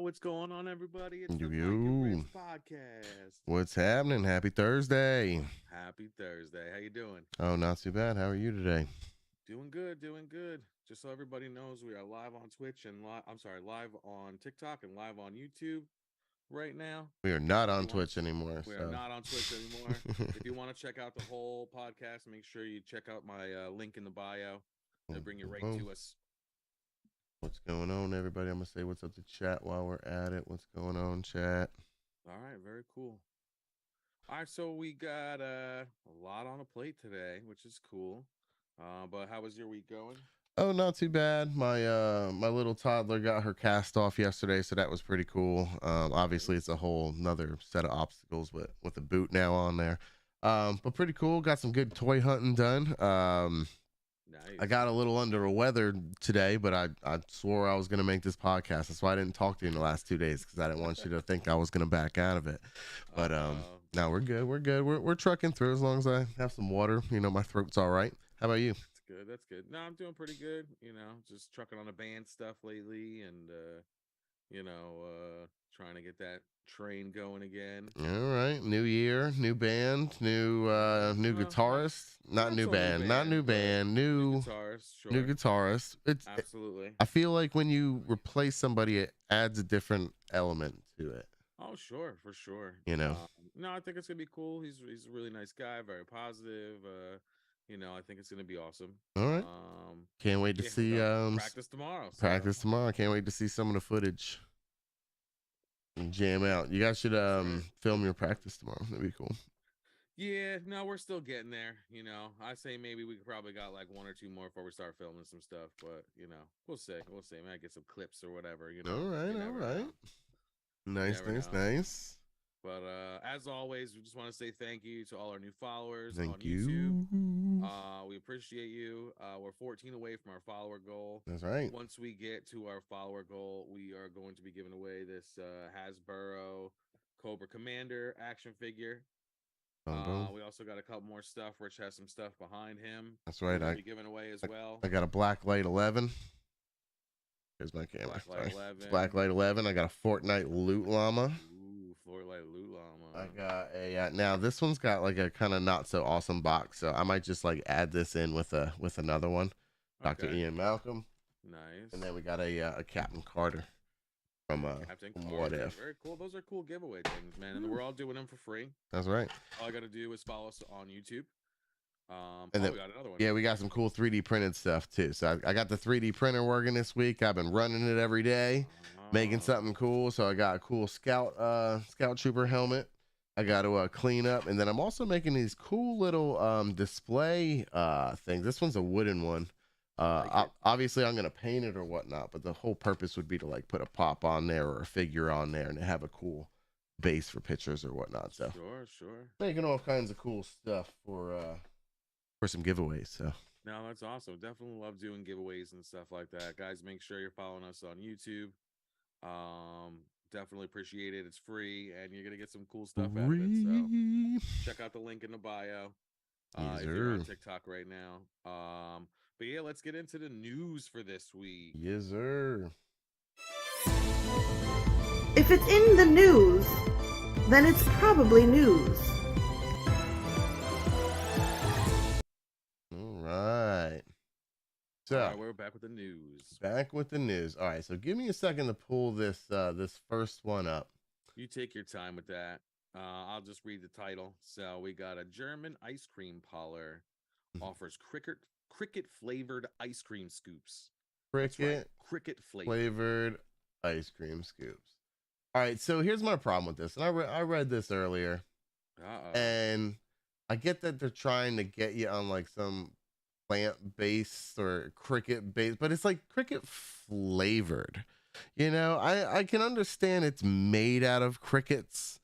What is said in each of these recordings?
What's going on, everybody? It's the Mike and You. Ribs podcast. What's happening? Happy Thursday. Happy Thursday. How you doing? Oh, not too bad. How are you today? Doing good, doing good. Just so everybody knows, we are live on Twitch and live on TikTok and live on YouTube right now. We are not If on you want, Twitch anymore, we are so. not on Twitch anymore. If you want to check out the whole podcast, make sure you check out my link in the bio. It'll bring you right to us. What's going on, everybody? I'm going to say what's up to chat while we're at it. What's going on, chat? All right, very cool. All right, so we got a lot on a plate today, which is cool. But how was your week going? Oh, not too bad. My little toddler got her cast off yesterday, so that was pretty cool. Obviously it's a whole another set of obstacles with the boot now on there. But pretty cool. Got some good toy hunting done. Nice. I got a little under the weather today, but I swore I was going to make this podcast. That's why I didn't talk to you in the last 2 days, because I didn't want you to think I was going to back out of it. But no, we're good. We're good. We're trucking through as long as I have some water. You know, my throat's all right. How about you? That's good. That's good. No, I'm doing pretty good. Just trucking on the band stuff lately, and trying to get that train going again. All right, new year, new band, new guitarist. Not new band, not new band, new guitarist. Sure. New guitarist. Absolutely. I feel like when you replace somebody, it adds a different element to it. Oh, sure, for sure. You know. No, I think it's gonna be cool. He's a really nice guy, very positive. I think it's gonna be awesome. All right. Can't wait to see practice tomorrow. Practice tomorrow. Can't wait to see some of the footage. And jam out. You guys should film your practice tomorrow. That'd be cool. Yeah, no, we're still getting there. I say maybe we probably got like one or two more before we start filming some stuff, but we'll see. We'll see. Might get some clips or whatever. All right. Nice. But as always, we just want to say thank you to all our new followers on YouTube. We appreciate you. We're 14 away from our follower goal. That's right. Once we get to our follower goal, we are going to be giving away this Hasbro Cobra Commander action figure. We also got a couple more stuff. Rich has some stuff behind him. That's right. I'll be giving away as well. I got a Blacklight 11. Here's my camera. Blacklight 11. I got a Fortnite Loot Llama. Ooh, Fortnite Loot Llama. I got a now this one's got like a kind of not so awesome box, so I might just like add this in with another one. Dr. Ian Malcolm. Nice. And then we got a Captain Carter from What If. Very cool. Those are cool giveaway things, man. And we're all doing them for free. That's right. All I got to do is follow us on YouTube. And then, we got another one. Yeah, we got some cool 3D printed stuff too. So I got the 3D printer working this week. I've been running it every day, making something cool. So I got a cool scout trooper helmet I got to clean up, and then I'm also making these cool little display things. This one's a wooden one. Obviously I'm gonna paint it or whatnot, but the whole purpose would be to like put a pop on there or a figure on there and have a cool base for pictures or whatnot. So sure, making all kinds of cool stuff for some giveaways. So no, that's awesome. Definitely love doing giveaways and stuff like that, guys. Make sure you're following us on YouTube. Definitely appreciate it. It's free, and you're gonna get some cool stuff out of it. So check out the link in the bio if you're on TikTok right now. But yeah, let's get into the news for this week. Yes, sir. If it's in the news, then it's probably news. All right. So all right, we're back with the news. All right, so give me a second to pull this first one up. You take your time with that. I'll just read the title. So we got a German ice cream parlor offers cricket flavored ice cream scoops. Cricket flavored ice cream scoops. All right, so here's my problem with this, and I read this earlier, and I get that they're trying to get you on like some plant-based or cricket-based, but it's like cricket flavored. I can understand it's made out of crickets,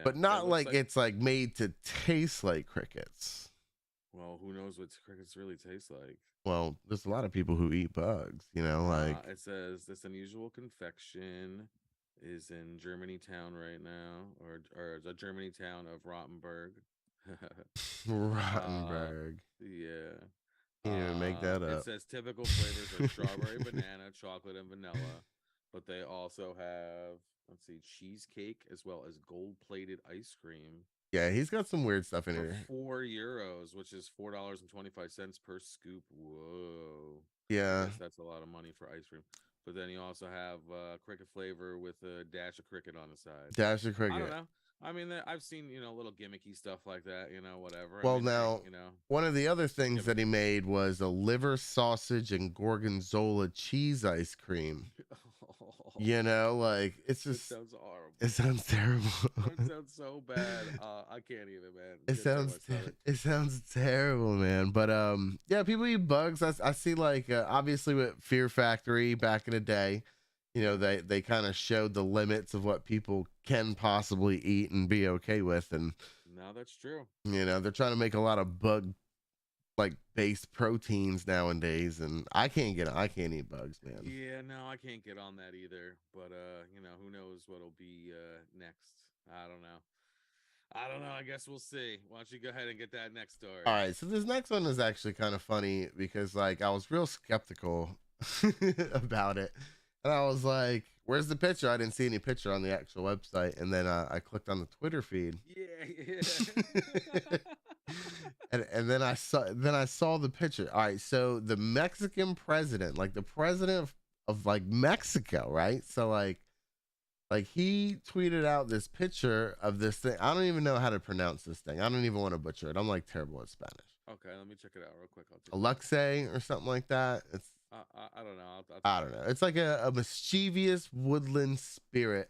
but not like it's like made to taste like crickets. Well, who knows what crickets really taste like? Well, there's a lot of people who eat bugs, like it says this unusual confection is in Germany town right now, or the Germany town of Rottenburg. Rottenburg. Yeah. You didn't make that up. It says typical flavors are strawberry, banana, chocolate, and vanilla. But they also have, let's see, cheesecake as well as gold-plated ice cream. Yeah, he's got some weird stuff in For here. €4, which is $4.25 per scoop. Whoa. Yeah. I guess that's a lot of money for ice cream. But then you also have cricket flavor with a dash of cricket on the side. Dash of cricket. I don't know. I mean, I've seen, little gimmicky stuff like that, whatever. Well, I mean, now, one of the other things that he made was a liver sausage and gorgonzola cheese ice cream. Like, it's just... It sounds horrible. It sounds terrible. It sounds so bad. I can't even, man. It sounds terrible, man. But yeah, people eat bugs. I see, like, obviously with Fear Factory back in the day, they kind of showed the limits of what people can possibly eat and be okay with, and no, that's true. They're trying to make a lot of bug like based proteins nowadays, and I can't eat bugs, man. Yeah, no, I can't get on that either. But who knows what'll be next? I don't know. I guess we'll see. Why don't you go ahead and get that next story? All right, so this next one is actually kind of funny because, like, I was real skeptical about it. And I was like, where's the picture? I didn't see any picture on the actual website. And then I clicked on the Twitter feed. Yeah. and then I saw the picture. All right, so the Mexican president, like the president of like Mexico, right? So like he tweeted out this picture of this thing. I don't even know how to pronounce this thing. I don't even want to butcher it. I'm like terrible at Spanish. Okay, let me check it out real quick. Alexei or something like that. It's I don't know. I don't know. It's like a mischievous woodland spirit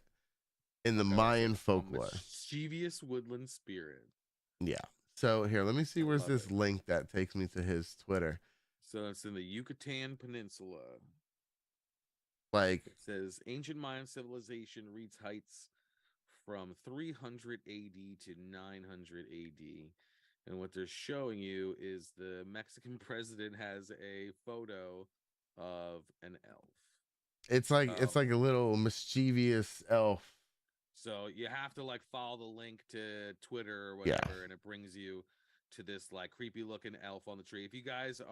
in the Mayan folklore. Mischievous woodland spirit. Yeah. So here, let me see where's this link that takes me to his Twitter. So it's in the Yucatan Peninsula. Like, it says ancient Mayan civilization reached heights from 300 AD to 900 AD. And what they're showing you is the Mexican president has a photo of an elf. It's like a little mischievous elf. So you have to like follow the link to Twitter or whatever, and it brings you to this like creepy looking elf on the tree. If you guys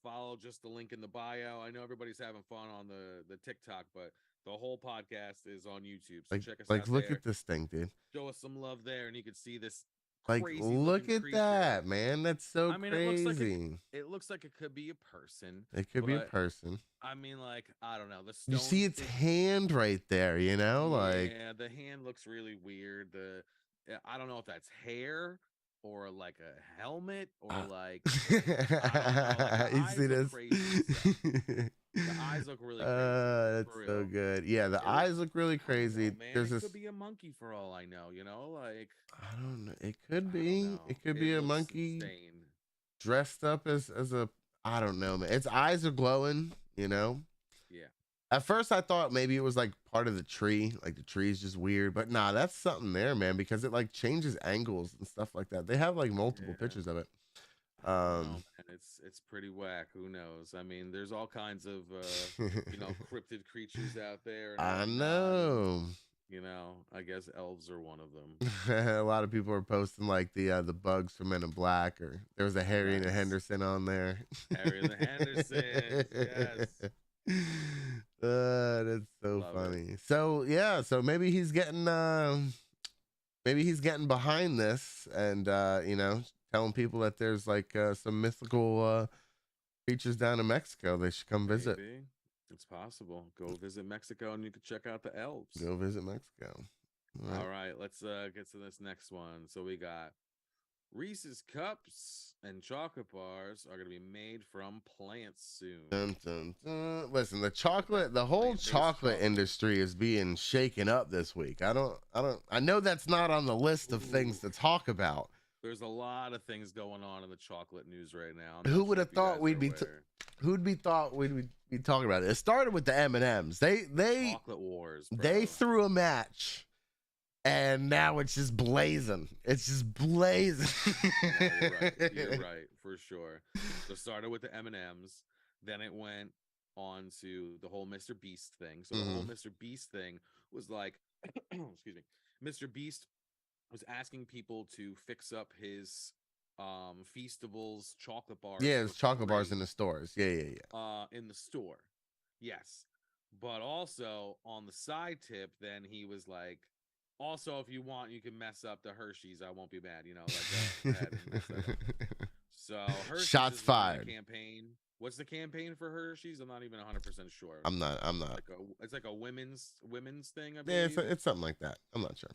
follow just the link in the bio, I know everybody's having fun on the TikTok, but the whole podcast is on YouTube. So check us out. Like, look at this thing, dude. Show us some love there, and you can see this. Like, look at that, man. That's so crazy. It looks like it could be a person. It could be a person. I mean, like, I don't know. You see its hand right there, like. Yeah, the hand looks really weird. I don't know if that's hair or like a helmet or like. I don't know, you see this? The eyes look really crazy. That's so good. Yeah, the eyes look really crazy. Man, There's it could be a monkey for all I know, like I don't know. It could be. It could be a monkey insane. Dressed up as a I don't know, man. Its eyes are glowing, Yeah. At first I thought maybe it was like part of the tree, like the tree is just weird, but nah, that's something there, man, because it like changes angles and stuff like that. They have like multiple pictures of it. Man, it's pretty whack. Who knows? I mean, there's all kinds of cryptid creatures out there. I know. I guess elves are one of them. A lot of people are posting like the bugs from Men in Black, or there was a Harry and a Henderson on there. Harry and the Henderson, yes. That's so funny. So yeah, so maybe he's getting behind this and telling people that there's like some mythical creatures down in Mexico they should come visit. Maybe. It's possible. Go visit Mexico and you can check out the elves. Go visit Mexico. All right, let's get to this next one. So we got Reese's cups and chocolate bars are going to be made from plants soon. Dun, dun, dun. Listen, the whole chocolate industry is being shaken up this week. I know that's not on the list of things to talk about. There's a lot of things going on in the chocolate news right now. Who would have thought we'd be talking about it? It started with the M&Ms. They chocolate wars. Bro. They threw a match. And now it's just blazing. It's just blazing. Yeah, you're right, for sure. So it started with the M&Ms. Then it went on to the whole Mr. Beast thing. So the whole Mr. Beast thing was like, excuse me, Mr. Beast was asking people to fix up his Feastables chocolate bars. Yeah, it's chocolate bars in the stores. Yeah. In the store. Yes. But also on the side tip, then he was like, also, if you want, you can mess up the Hershey's. I won't be mad. Like go ahead and mess that up. So Hershey's Shots is fired. running a campaign. What's the campaign for Hershey's? I'm not even 100% sure. I'm not. It's like a women's thing, I Yeah, believe. it's something like that. I'm not sure.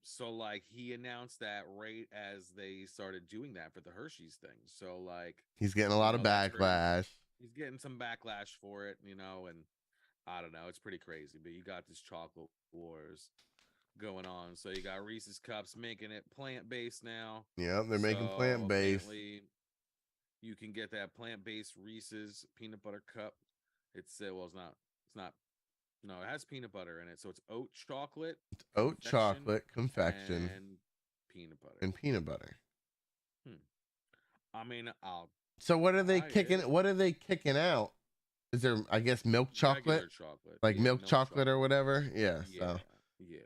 So like he announced that right as they started doing that for the Hershey's thing. So like he's getting a lot of backlash. He's getting some backlash for it, and I don't know, it's pretty crazy. But you got this chocolate wars going on. So you got Reese's Cups making it plant-based now. Yeah, they're making plant-based. You can get that plant-based Reese's peanut butter cup. It's not. No, it has peanut butter in it. So it's oat chocolate. It's oat chocolate confection and peanut butter. I mean, so what are they kicking? What are they kicking out? Is there, I guess, milk chocolate? Like milk chocolate or whatever? Yeah. So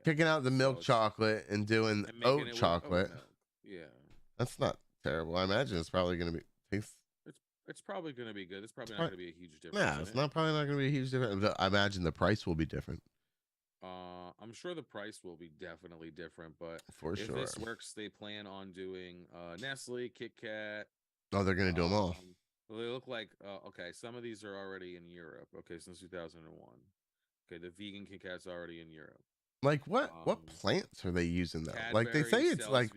kicking out the milk chocolate and doing oat chocolate. Yeah. That's not terrible. I imagine it's probably going to be taste. It's probably going to be good. It's probably not going to be a huge difference. Yeah, it's probably not going to be a huge difference. I imagine the price will be different. I'm sure the price will be definitely different, but if this works, they plan on doing Nestle, Kit Kat. Oh, they're going to do them all. Well, they look like okay. Some of these are already in Europe. Okay, since 2001. Okay, the vegan Kit Kat's already in Europe. Like what plants are they using though? Like they say it's like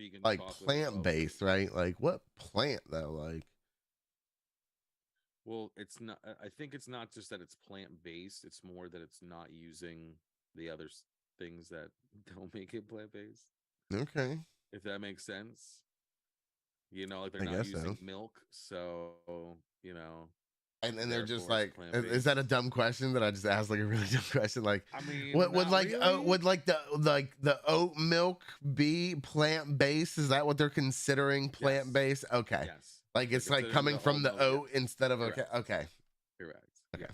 plant based, right? Like what plant though? Like, well, it's not. I think it's not just that it's plant based. It's more that it's not using the other things that don't make it plant based. Okay, if that makes sense. Like they're not using milk, so and they're just like, is that a dumb question that I just asked? Like a really dumb question? Like, I mean, would the oat milk be plant based? Is that what they're considering plant based? Yes. Okay, yes. Like it's like coming from the oat instead of okay. Correct. Okay.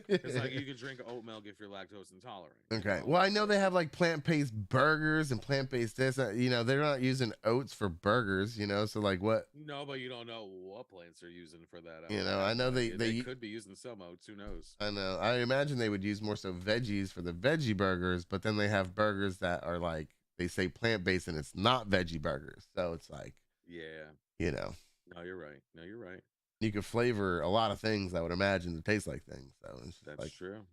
It's like you can drink oat milk if you're lactose intolerant. Okay. Well, I know they have like plant-based burgers and plant-based this. They're not using oats for burgers. So like what? No, but you don't know what plants are using for that. I know they could be using some oats. Who knows? I know. I imagine they would use more so veggies for the veggie burgers, but then they have burgers that are like they say plant-based and it's not veggie burgers. So it's like, yeah. No, you're right. You could flavor a lot of things, I would imagine, to taste like things. So that's true.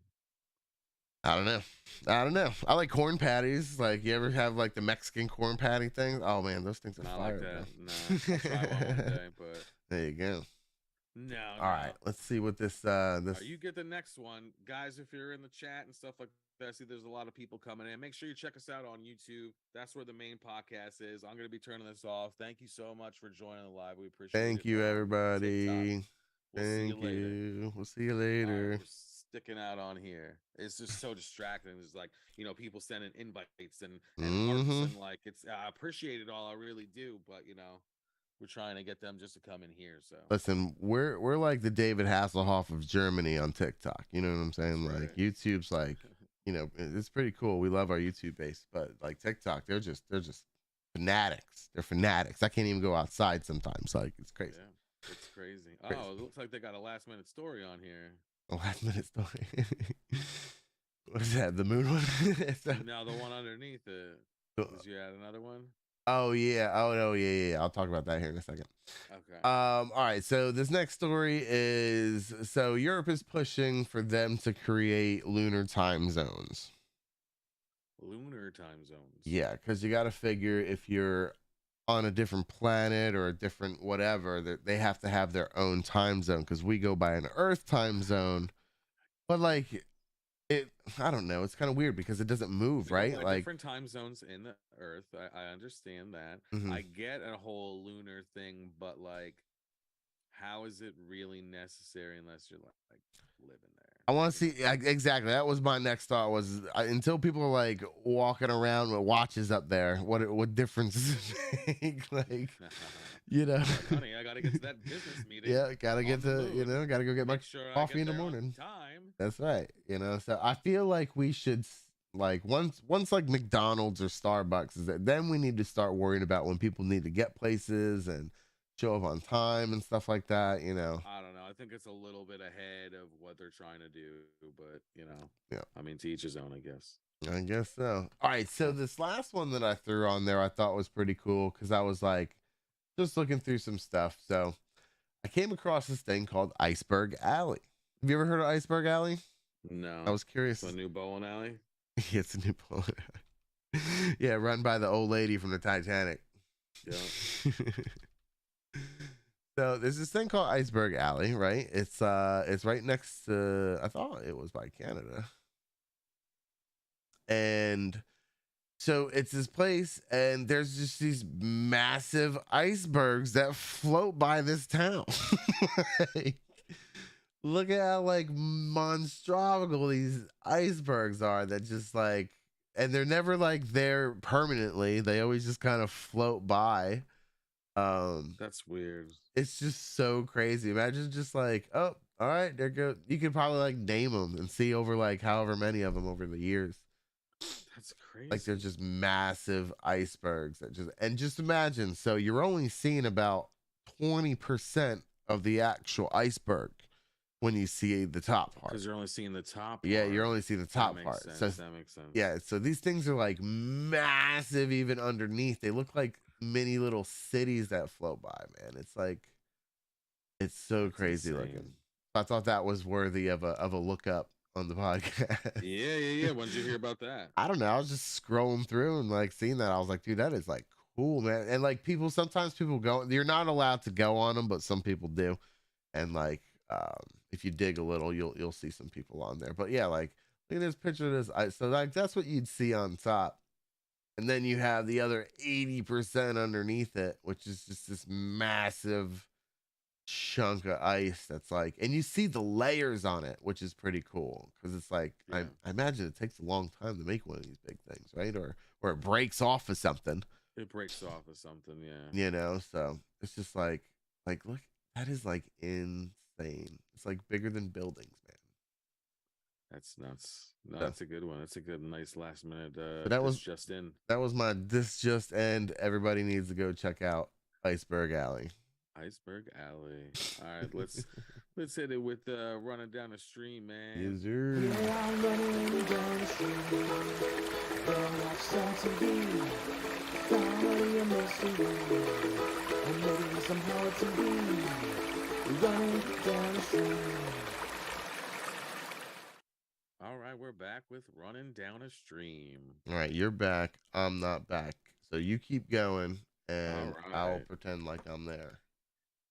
I don't know. I like corn patties. Like, you ever have like the Mexican corn patty things? Oh man, those things are fire. Like that. No, I'll try one day, but there you go. No. All right, let's see what this. You get the next one, guys. If you're in the chat and stuff like that, I see there's a lot of people coming in. Make sure you check us out on YouTube. That's where the main podcast is. I'm going to be turning this off. Thank you so much for joining the live. We appreciate it. Thank you, everybody. Thank you. We'll see you later. Right, sticking out on here. It's just so distracting. It's like, people sending invites and hearts and like I appreciate it all. I really do, but we're trying to get them just to come in here. So listen, we're like the David Hasselhoff of Germany on TikTok. You know what I'm saying? That's like right. YouTube's like it's pretty cool. We love our YouTube base, but like TikTok, they're just fanatics. They're fanatics. I can't even go outside sometimes. Like it's crazy. Yeah, it's crazy. Oh, it looks like they got a last minute story on here. A last minute story. What is that? The moon one? No, the one underneath it. Did you add another one? Oh yeah. Oh no. Yeah. I'll talk about that here in a second. Okay. All right. So this next story is Europe is pushing for them to create lunar time zones. Lunar time zones. Yeah, because you got to figure if you're on a different planet or a different whatever, that they have to have their own time zone. Because we go by an Earth time zone, but like. I don't know. It's kind of weird because it doesn't move, right? Like different time zones in the Earth. I understand that. Mm-hmm. I get a whole lunar thing, but like, how is it really necessary unless you're like living there? I want to see exactly. That was my next thought. Was until people are like walking around with watches up there, what difference does it make? Like, honey, I gotta get to that business meeting. Yeah, gotta get to gotta go get my coffee in the morning. Time. That's right. So I feel like we should like once like McDonald's or Starbucks is that then we need to start worrying about when people need to get places and show up on time and stuff like that. I don't know. I think it's a little bit ahead of what they're trying to do, but Yeah. I mean, to each his own, I guess. I guess so. All right, so this last one that I threw on there I thought was pretty cool because I was like just looking through some stuff. So I came across this thing called Iceberg Alley. Have you ever heard of Iceberg Alley? No. I was curious. It's a new bowling alley? Yeah, it's a new bowling alley. Yeah, run by the old lady from the Titanic. Yeah. So there's this thing called Iceberg Alley, right? It's right next to, I thought it was by Canada. And so it's this place, and there's just these massive icebergs that float by this town. Like, look at how like monstrous these icebergs are that just like, and they're never like there permanently. They always just kind of float by. That's weird. It's just so crazy. Imagine just like, oh, all right, there go. You could probably like name them and see over like however many of them over the years. That's crazy. Like they're just massive icebergs that just imagine. So you're only seeing about 20% of the actual iceberg when you see the top part. Because you're only seeing the top part. Yeah, you're only seeing the top part. Sense. So that makes sense. yeah, so these things are like massive even underneath. They look like mini little cities that float by, man. It's like it's so crazy looking. I thought that was worthy of a look up on the podcast. Yeah. When did you hear about that? I don't know. I was just scrolling through and like seeing that. I was like, dude, that is like cool, man. And like sometimes people go, you're not allowed to go on them, but some people do. And like, if you dig a little, you'll see some people on there. But yeah, like look at this picture of this. So like that's what you'd see on top. And then you have the other 80% underneath it, which is just this massive chunk of ice that's like, and you see the layers on it, which is pretty cool because it's like, I imagine it takes a long time to make one of these big things, right? Or it breaks off of something. It breaks off of something, yeah. You know, so it's just like look, that is like insane. It's like bigger than buildings, man. That's nuts. No, that's a good one. That's a good, nice last minute. That was just in. That was my this just end. Everybody needs to go check out Iceberg Alley. Iceberg Alley. All right, let's hit it with running down the stream, man. Yes, sir. Yeah, I'm running down the street. Watch some TV. Comedy and mystery. I'm ready for some horror TV. Running down the street. All right, we're back with running down a stream. All right, you're back. I'm not back. So you keep going, and I'll pretend like I'm there.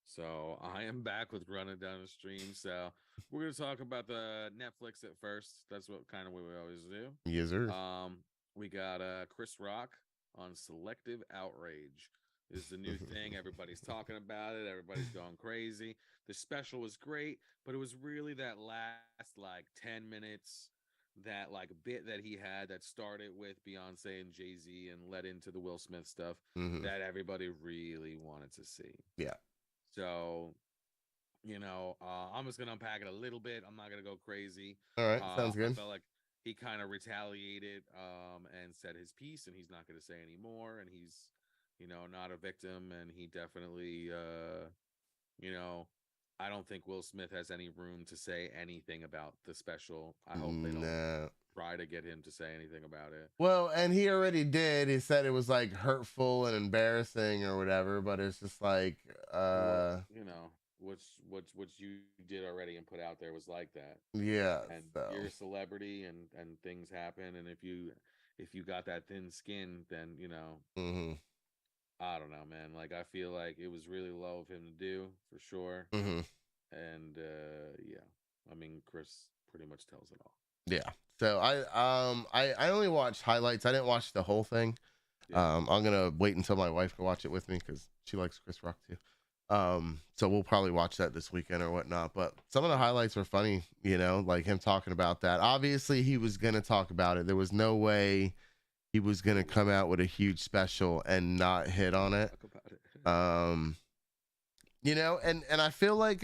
So I am back with running down the stream. So we're gonna talk about the Netflix at first. That's what kind of what we always do. Yes, sir. We got Chris Rock on selective outrage. This is the new thing. Everybody's talking about it. Everybody's going crazy. The special was great, but it was really that last like 10 minutes, that like bit that he had that started with Beyonce and Jay-Z and led into the Will Smith stuff that everybody really wanted to see. Yeah. So, I'm just going to unpack it a little bit. I'm not going to go crazy. All right. Sounds good. I felt like he kind of retaliated and said his piece, and he's not going to say any more. And he's, not a victim. And he definitely, I don't think Will Smith has any room to say anything about the special. I hope they don't try to get him to say anything about it. Well, and he already did. He said it was like hurtful and embarrassing or whatever, but it's just like what you did already and put out there was like that. Yeah. And you're a celebrity and things happen, and if you got that thin skin, then I don't know, man. Like I feel like it was really low of him to do for sure. And I mean Chris pretty much tells it all. Yeah. So I only watched highlights. I didn't watch the whole thing. Yeah. I'm gonna wait until my wife can watch it with me because she likes Chris Rock too. So we'll probably watch that this weekend or whatnot. But some of the highlights were funny, like him talking about that. Obviously, he was gonna talk about it. There was no way he was gonna come out with a huge special and not hit on it. Talk about it. And I feel like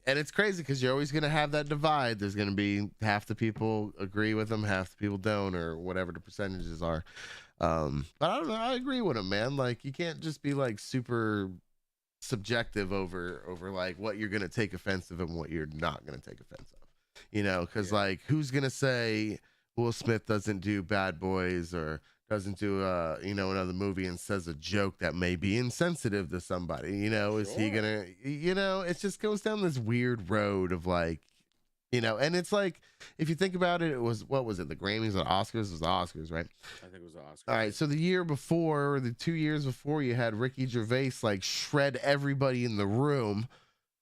and it's crazy because you're always going to have that divide. There's going to be half the people agree with him, half the people don't, or whatever the percentages are. But I don't know. I agree with him, man. Like, you can't just be like super subjective over like what you're gonna take offensive and what you're not gonna take offense of, you know, because like who's gonna say Will Smith doesn't do Bad Boys or doesn't do you know, another movie and says a joke that may be insensitive to somebody, you know? Is he gonna, you know, it just goes down this weird road of like, you know, and it's like, if you think about it, it was, what was it, the Grammys or the Oscars? It was the Oscars, right? I think it was the Oscars. All right, so the year before, or the 2 years before, you had Ricky Gervais like shred everybody in the room.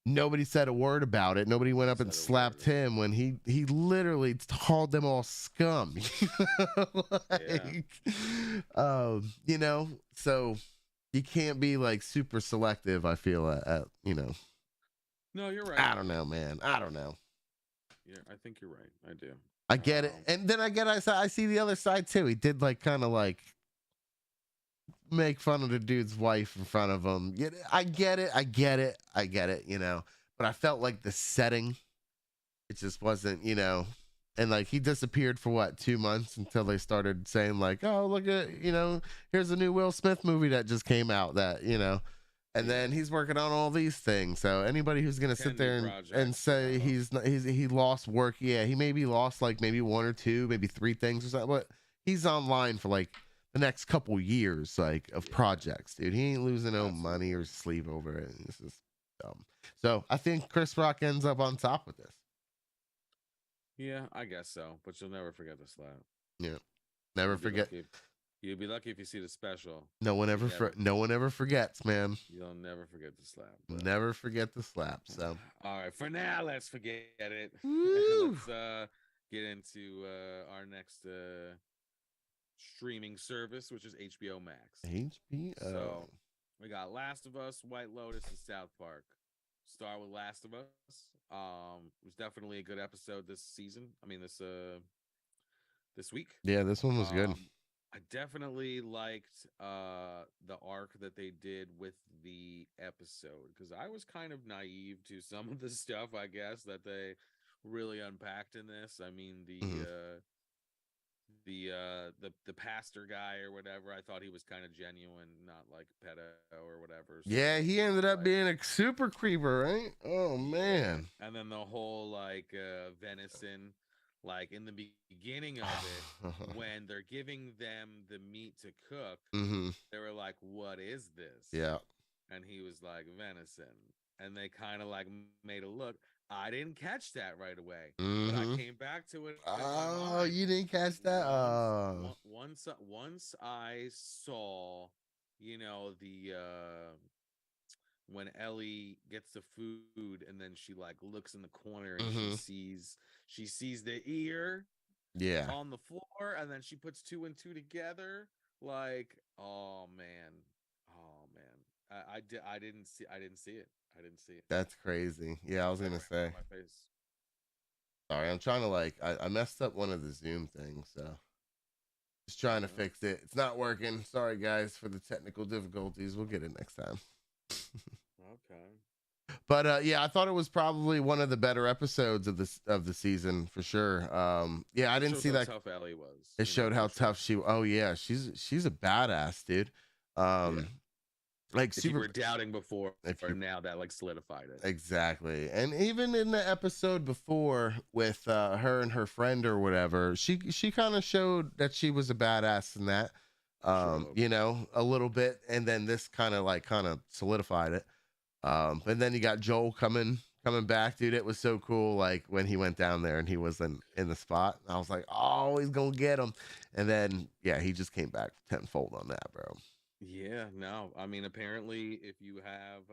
Nobody said a word about it. Nobody went up and slapped him when he literally called them all scum. Like, you know, so you can't be like super selective, I feel, at you know. No, you're right. I don't know, man. I don't know. Yeah, I think you're right. I do. I get it. And then I see the other side too. He did like kind of like make fun of the dude's wife in front of him. Yeah, I get it, you know. But I felt like the setting, it just wasn't, you know. And like he disappeared for what, 2 months until they started saying like, oh, look at, you know, here's a new Will Smith movie that just came out that, you know. And then he's working on all these things. So anybody who's gonna sit there and say he lost work, yeah, he maybe lost like maybe 1 or 2, maybe 3 things or something, but he's online for like the next couple years, like of projects, dude. He ain't losing no money or sleep over it. This is dumb. So I think Chris Rock ends up on top with this. Yeah, I guess so. But you'll never forget the slap. Yeah, never forget. You'll be lucky if you see the special. No one ever forgets, man. You'll never forget the slap. Bro. Never forget the slap. So all right, for now, let's forget it. Let's get into our next streaming service, which is HboMax. HBO. So we got Last of Us, White Lotus, and South Park. Start with Last of Us. It was definitely a good episode this season. I mean, this week. Yeah, this one was good. I definitely liked the arc that they did with the episode because I was kind of naive to some of the stuff, I guess, that they really unpacked in this. I mean, the pastor guy or whatever, I thought he was kind of genuine, not like pedo or whatever. So yeah, he ended up being a super creeper, right? Oh man. And then the whole like venison, like in the beginning of it, when they're giving them the meat to cook, they were like, what is this? Yeah. And he was like, venison. And they kind of like made a look. I didn't catch that right away. But I came back to it. Oh, you didn't catch that? Once I saw, you know, the when Ellie gets the food and then she like looks in the corner and she sees the ear on the floor and then she puts 2 and 2 together. Like, oh man. I didn't see it. That's crazy. Yeah, I was gonna say. Sorry, I'm trying to like I messed up one of the Zoom things, so just trying to fix it. It's not working. Sorry guys for the technical difficulties. We'll get it next time. Okay. But yeah, I thought it was probably one of the better episodes of the season for sure. Yeah, I didn't see that. How tough Ellie was. It showed how tough she. Oh yeah, she's a badass, dude. Like if super. you were doubting before, or now that like solidified it. Exactly, and even in the episode before with her and her friend or whatever, she kind of showed that she was a badass in that. You know, a little bit, and then this kind of solidified it. And then you got Joel coming back, dude. It was so cool. Like when he went down there and he was in the spot, I was like, oh, he's gonna get him. And then yeah, he just came back tenfold on that, bro. Yeah, no. I mean, apparently, if you have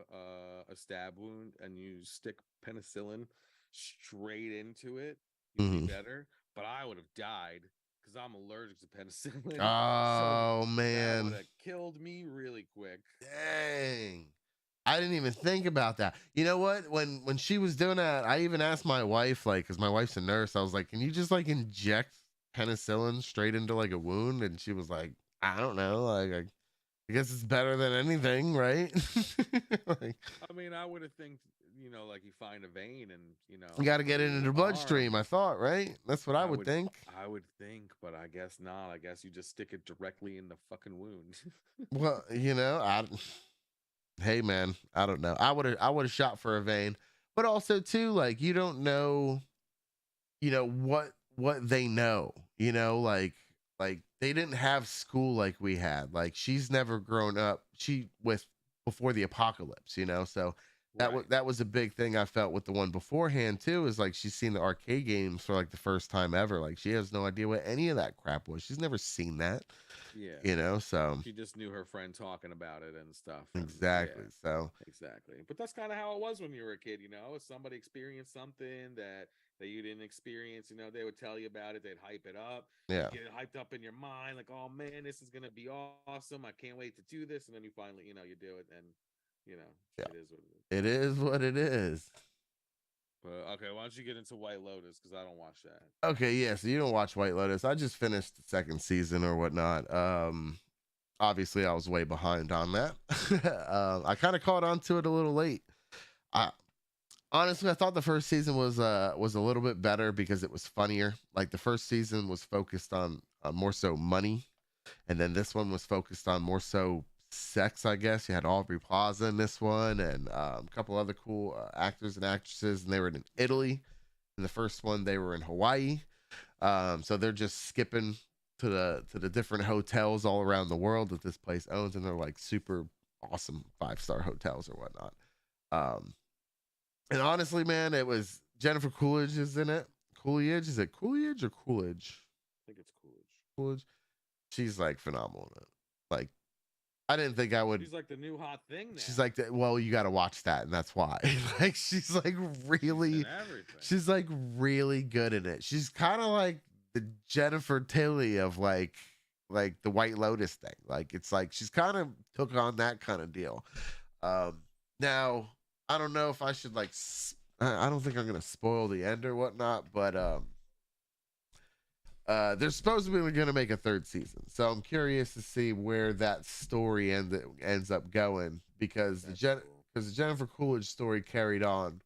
a stab wound and you stick penicillin straight into it, you'll be better. But I would have died because I'm allergic to penicillin. Oh man, that would have killed me really quick. Dang. I didn't even think about that. You know what? When she was doing that, I even asked my wife, like, because my wife's a nurse, I was like, can you just like inject penicillin straight into like a wound? And she was like, I don't know. Like, I guess it's better than anything, right? Like, I mean, I would have think, you know, like you find a vein and, you know. You got to get it into the bloodstream, I thought, right? That's what I would think. I would think, but I guess not. I guess you just stick it directly in the fucking wound. Well, you know, hey man, I don't know. I would have shot for a vein, but also too, like, you don't know, what they know, like they didn't have school like we had. Like, she's never grown up. She with before the apocalypse, so Right. that was a big thing I felt with the one beforehand too, is like she's seen the arcade games for like the first time ever. Like, she has no idea what any of that crap was. She's never seen that, Yeah. so She just knew her friend talking about it and stuff. And exactly. yeah, So exactly. But that's kind of how it was when you were a kid, If somebody experienced something that you didn't experience, they would tell you about it, they'd hype it up. yeah, You get it hyped up in your mind, like, oh man, this is gonna be awesome. I can't wait to do this. And then you finally, you do it, and yeah, it is what it is. it is what it is. But okay, why don't you get into White Lotus? Because I don't watch that. Okay, yeah. So you don't watch White Lotus. I just finished the second season or whatnot. Obviously I was way behind on that. I kind of caught on to it a little late. I honestly, I thought the first season was a little bit better because it was funnier. Like, the first season was focused on more so money, and then this one was focused on more so sex, I guess. You had Aubrey Plaza in this one, and a couple other cool actors and actresses, and they were in Italy. In the first one, they were in Hawaii. So they're just skipping to the different hotels all around the world that this place owns, and they're like super awesome 5-star hotels or whatnot. And honestly, man, it was Jennifer Coolidge is in it. Coolidge, is it Coolidge or Coolidge? I think it's Coolidge. Coolidge. She's like phenomenal in it. Like, I didn't think I would. She's like the new hot thing now. She's like, well, you got to watch that, and that's why. Like, she's like really, she's like really good in it. She's kind of like the Jennifer Tilly of like the White Lotus thing. Like, it's like she's kind of took on that kind of deal. Now I don't know if I should like. I don't think I'm gonna spoil the end or whatnot, but they're supposed to be going to make a third season, so I'm curious to see where that story ends up going, because the Jennifer Coolidge story carried on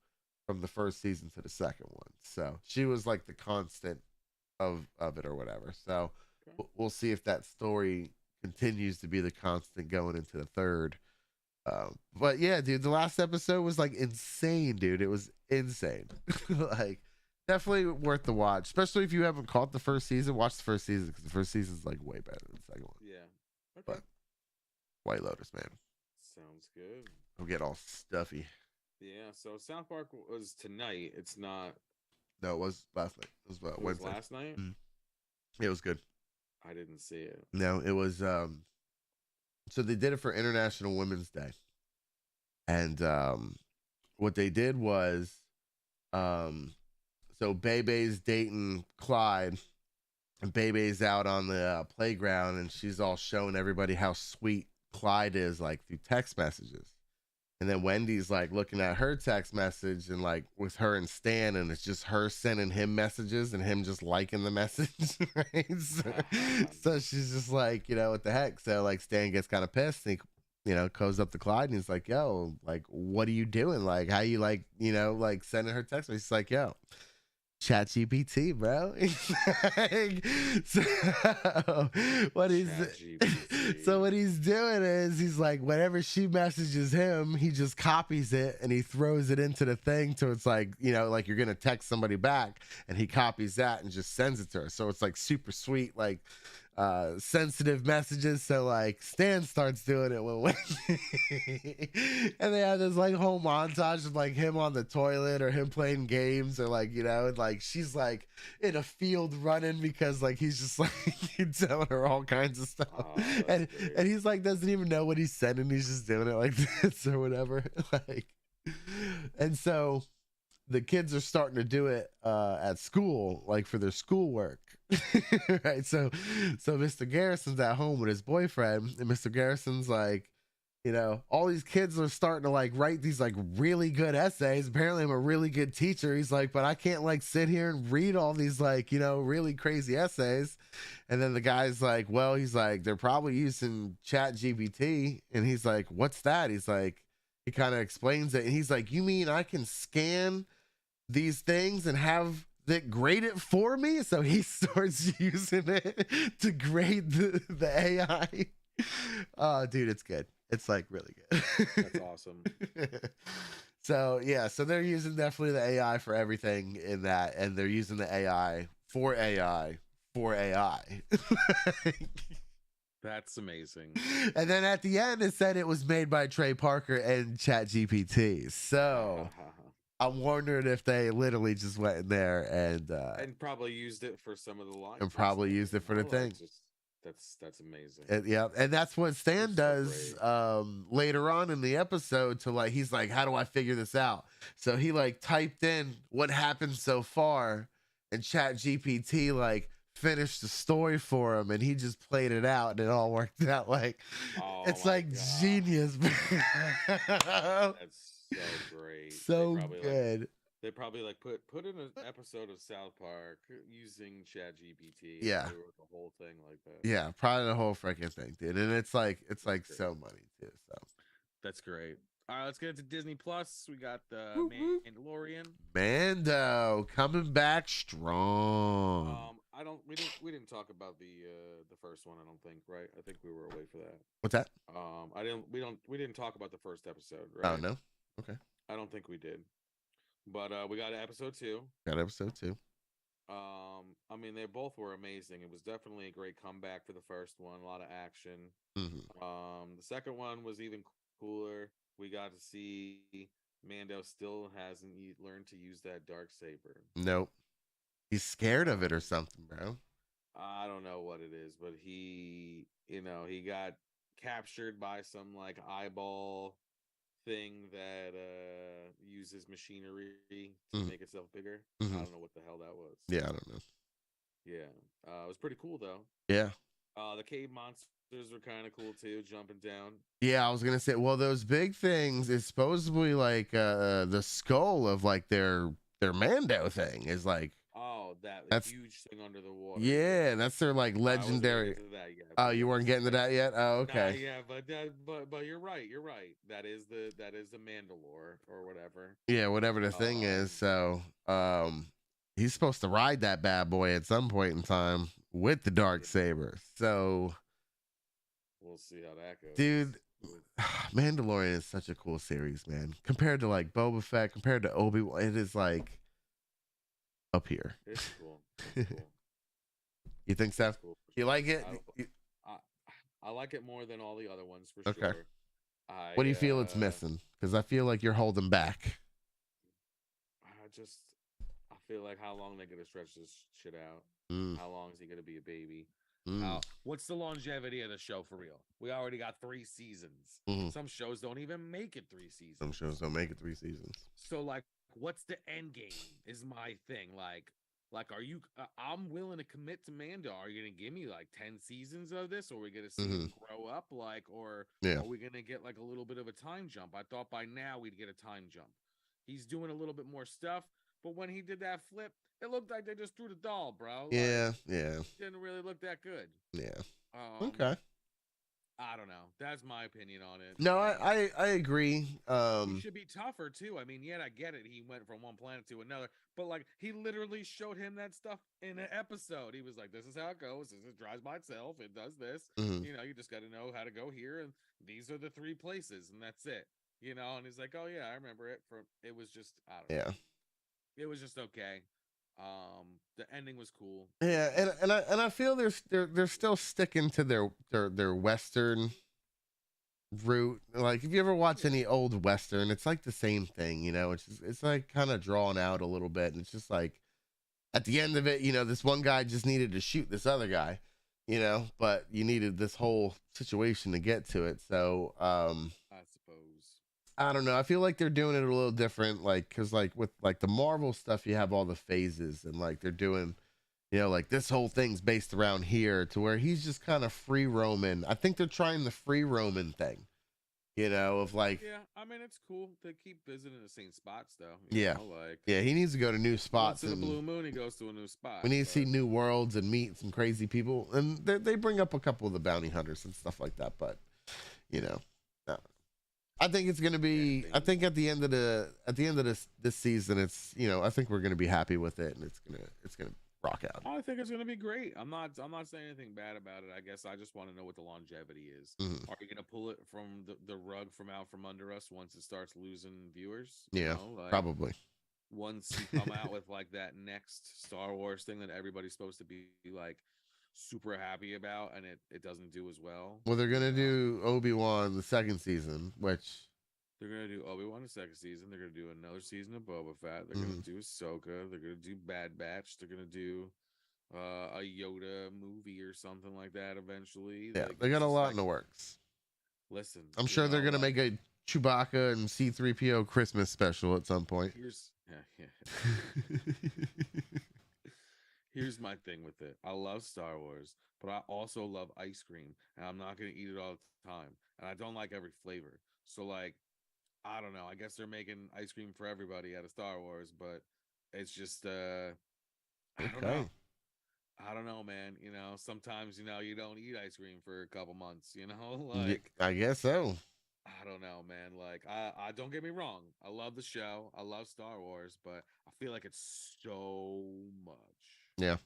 from the first season to the second one, so she was like the constant of it or whatever. So we'll see if that story continues to be the constant going into the third. But yeah, dude, the last episode was like insane, dude. It was insane. Like, definitely worth the watch, especially if you haven't caught the first season. Watch the first season, because the first season is like way better than the second one. Yeah. Okay. But White Lotus, man. Sounds good. I'll get all stuffy. Yeah. So South Park was tonight. It's not. No, it was last night. It was Wednesday. Last night. It was good. I didn't see it. No, it was. So they did it for International Women's Day, and what they did was, so Bebe's dating Clyde, and Bebe's out on the playground, and she's all showing everybody how sweet Clyde is, like, through text messages. And then Wendy's like looking at her text message, and like with her and Stan, and it's just her sending him messages and him just liking the message, right? So she's just like, what the heck? So like Stan gets kind of pissed, and he, goes up to Clyde, and he's like, yo, like, what are you doing? Like, how you like, like sending her text messages? He's like, yo, Chat GPT, bro. So what he's doing is he's like, whenever she messages him, he just copies it and he throws it into the thing. So it's like, like you're gonna text somebody back, and he copies that and just sends it to her. So it's like super sweet, like sensitive messages. So like Stan starts doing it with and they have this like whole montage of like him on the toilet or him playing games, or like, like she's like in a field running, because like he's just like telling her all kinds of stuff. And he's like doesn't even know what he's sending, he's just doing it like this or whatever. Like, and so the kids are starting to do it at school, like for their schoolwork. Right. So Mr. Garrison's at home with his boyfriend, and Mr. Garrison's like, all these kids are starting to like write these like really good essays. Apparently I'm a really good teacher. He's like, but I can't like sit here and read all these like, really crazy essays. And then the guy's like, well, he's like, they're probably using Chat GPT. And he's like, what's that? He's like, he kind of explains it. And he's like, you mean I can scan these things and have that grade it for me? So he starts using it to grade the AI. Oh, dude, it's good. It's like really good. That's awesome. So yeah, so they're using definitely the AI for everything in that, and they're using the AI for AI for AI. That's amazing. And then at the end, it said it was made by Trey Parker and ChatGPT. So I'm wondering if they literally just went in there and probably used it for some of the lines. and probably used it for the thing. That's amazing. Yeah, and that's what Stan So does later on in the episode. To like, he's like, "How do I figure this out?" So he like typed in what happened so far, and ChatGPT like finished the story for him, and he just played it out, and it all worked out. Like, it's like genius, man. That's so great. So good. They probably like put in an episode of South Park using ChatGPT. Yeah, the whole thing like that. Yeah, probably the whole freaking thing, dude. And it's like so money too. So that's great. All right, let's get into Disney Plus. We got the Mandalorian. Mando coming back strong. We didn't talk about the first one. I don't think, right? I think we were away for that. What's that? We didn't talk about the first episode, right? Oh no. Okay. I don't think we did. But we got episode 2. Got episode 2. I mean, they both were amazing. It was definitely a great comeback for the first one. A lot of action. Mm-hmm. The second one was even cooler. We got to see Mando still hasn't learned to use that dark saber. Nope. He's scared of it or something, bro. I don't know what it is, but he got captured by some like eyeball thing that uses machinery to make itself bigger. I don't know what the hell that was. Yeah, I don't know. Yeah, it was pretty cool though. Yeah. The cave monsters were kind of cool too, jumping down. Yeah, I was gonna say, well, those big things is supposedly like the skull of like their Mando thing is like. Oh, that's huge thing under the water. Yeah, that's their like legendary. Oh, you weren't getting to that yet? Oh, okay. But you're right. You're right. That is the Mandalore or whatever. Yeah, whatever the thing is. So, he's supposed to ride that bad boy at some point in time with the dark saber. So, we'll see how that goes, dude. Mandalorian is such a cool series, man. Compared to like Boba Fett, compared to Obi-Wan, it is like up here. It's cool. It's cool. You think so? Cool. You like it? I like it more than all the other ones for sure. What do you feel it's missing? Because I feel like you're holding back. I feel like how long they gonna stretch this shit out? How long is he gonna be a baby? What's the longevity of the show for real? We already got 3 seasons. Some shows don't even make it 3 seasons. Some shows don't make it 3 seasons. So like, what's the end game is my thing. Like are you I'm willing to commit to Mando. Are you gonna give me like 10 seasons of this, or are we gonna see him grow up, like, or are we gonna get like a little bit of a time jump? I thought by now we'd get a time jump. He's doing a little bit more stuff, but when he did that flip, it looked like they just threw the doll, bro. Yeah. Didn't really look that good. Yeah. Okay. I don't know. That's my opinion on it. No, I agree. He should be tougher too. I mean, yeah, I get it. He went from one planet to another, but like he literally showed him that stuff in an episode. He was like, "This is how it goes. This drives by itself. It does this. You know, you just got to know how to go here, and these are the 3 places, and that's it. You know." And he's like, "Oh yeah, I remember it." It was just, I don't know. It was just okay. The ending was cool. Yeah, and I feel they're still sticking to their Western route. Like if you ever watch any old Western, it's like the same thing, you know. It's like kind of drawn out a little bit, and it's just like at the end of it, you know, this one guy just needed to shoot this other guy, you know, but you needed this whole situation to get to it. So I suppose. I don't know. I feel like they're doing it a little different, like, because like with like the Marvel stuff, you have all the phases, and like they're doing, you know, like this whole thing's based around here, to where he's just kind of free roaming. I think they're trying the free roaming thing, you know, of like. Yeah, I mean, it's cool to keep visiting the same spots though. You know, like, yeah, he needs to go to new spots. Once in the blue moon, he goes to a new spot. We need to see new worlds and meet some crazy people, and they bring up a couple of the bounty hunters and stuff like that, but you know. I think it's gonna be. I think at the end of this season, it's, you know, I think we're gonna be happy with it, and it's rock out. I think it's gonna be great. I'm not saying anything bad about it. I guess I just want to know what the longevity is. Mhm. Are you gonna pull it from the rug from out from under us once it starts losing viewers? Yeah, probably. Once you come out with like that next Star Wars thing that everybody's supposed to be like super happy about, and it doesn't do as well. Well, they're gonna do Obi-Wan the second season, which they're gonna do Obi-Wan the second season. They're gonna do another season of Boba Fett. They're gonna do Ahsoka. They're gonna do Bad Batch. They're gonna do a Yoda movie or something like that eventually. Yeah, like, they got a lot in the works. Listen, I'm sure they're gonna make a Chewbacca and C-3PO Christmas special at some point. Here's my thing with it. I love Star Wars, but I also love ice cream, and I'm not gonna eat it all the time. And I don't like every flavor. So like, I don't know. I guess they're making ice cream for everybody out of Star Wars, but it's just I don't know. I don't know, man. You know, sometimes you don't eat ice cream for a couple months. You know, like I guess so. I don't know, man. Like I don't get me wrong. I love the show. I love Star Wars, but I feel like it's so much. Yeah.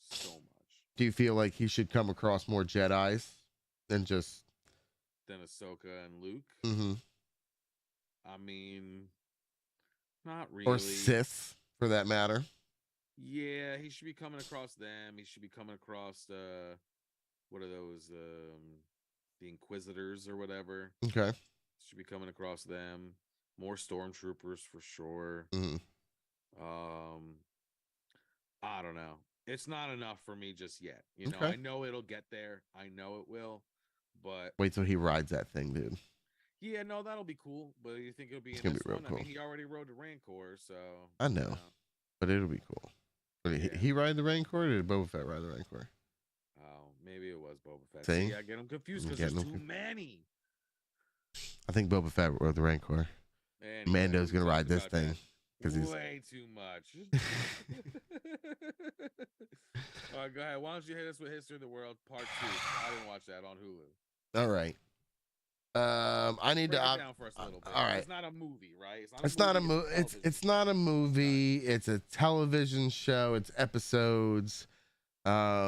So much. Do you feel like he should come across more Jedis than Ahsoka and Luke? Mm-hmm. I mean, not really. Or Sith, for that matter. Yeah, he should be coming across them. He should be coming across what are those? The Inquisitors or whatever. Okay. Should be coming across them. More stormtroopers for sure. Mm-hmm. I don't know. It's not enough for me just yet. You know, Okay. I know it'll get there. I know it will. But wait till he rides that thing, dude. Yeah, no, that'll be cool. But you think it'll be It's in gonna this be real one? cool. I mean, he already rode the Rancor, so I know. But it'll be cool. But he ride the Rancor, or did Boba Fett ride the Rancor? Oh, maybe it was Boba Fett. See? See, I get him confused because there's too many. I think Boba Fett rode the Rancor. Anyway, Mando's gonna ride this thing because he's way too much. All right, go ahead. Why don't you hit us with History of the World Part 2? I didn't watch that on Hulu. all right. I need Break to it down for us a little bit. all right. It's not a movie, right? It's not a movie. It's not a movie. It's a television show. It's episodes. I've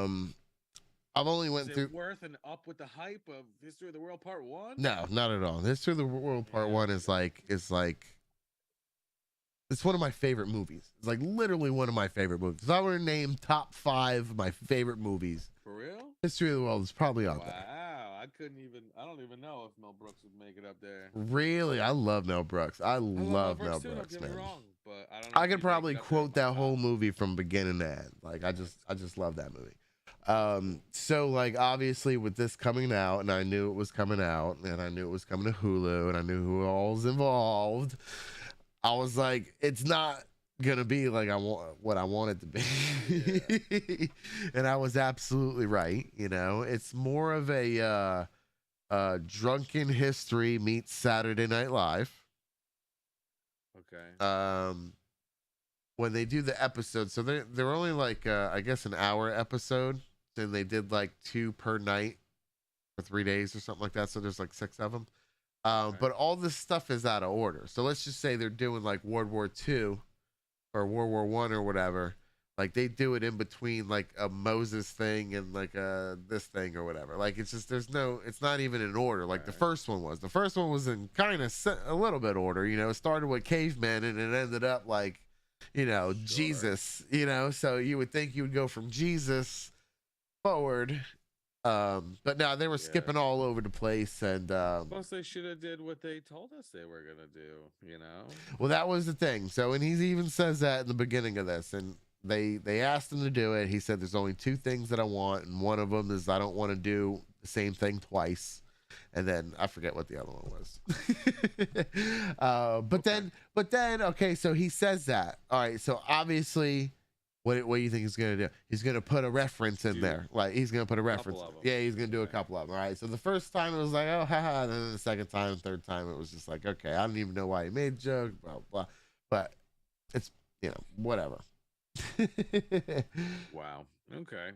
only went through. Worth and up with the hype of History of the World Part 1? No, not at all. History of the World Part 1 is like it's one of my favorite movies. It's like literally one of my favorite movies. If I were to name top 5 of my favorite movies, for real, History of the World is probably on there. Wow, I don't even know if Mel Brooks would make it up there. Really, I love Mel Brooks. I love Mel too, Brooks, don't get man. me wrong, but I don't know I could probably quote that whole movie from beginning to end. Like I just love that movie. So like obviously with this coming out, and I knew it was coming out, and I knew it was coming to Hulu, and I knew who all was involved. I was like, it's not gonna be like what I want it to be. Yeah. And I was absolutely right. You know, it's more of a drunken history meets Saturday Night Live. Okay. When they do the episodes, so they're only like I guess an hour episode. Then they did like 2 per night for 3 days or something like that. So there's like 6 of them. But all this stuff is out of order. So let's just say they're doing like World War II or World War I or whatever. Like they do it in between like a Moses thing and like this thing or whatever. Like it's just it's not even in order. Like the first one was. The first one was in kind of a little bit order. You know, it started with cavemen and it ended up like, you know, sure. Jesus. You know, so you would think you would go from Jesus forward. But no, they were skipping all over the place, and plus they should have did what they told us they were gonna do, you know. Well, that was the thing. So, and he even says that in the beginning of this, and they asked him to do it. He said, "There's only 2 things that I want, and one of them is I don't want to do the same thing twice." And then I forget what the other one was. But then, okay, so he says that. All right, so obviously. What do you think he's going to do? He's going to put a reference in there. Like, he's going to put a reference. Yeah, he's going to do a couple of them. All right. So the first time it was like, oh, haha. And then the second time, third time, it was just like, okay, I don't even know why he made the joke, blah, blah. But it's, you know, whatever. Wow. Okay.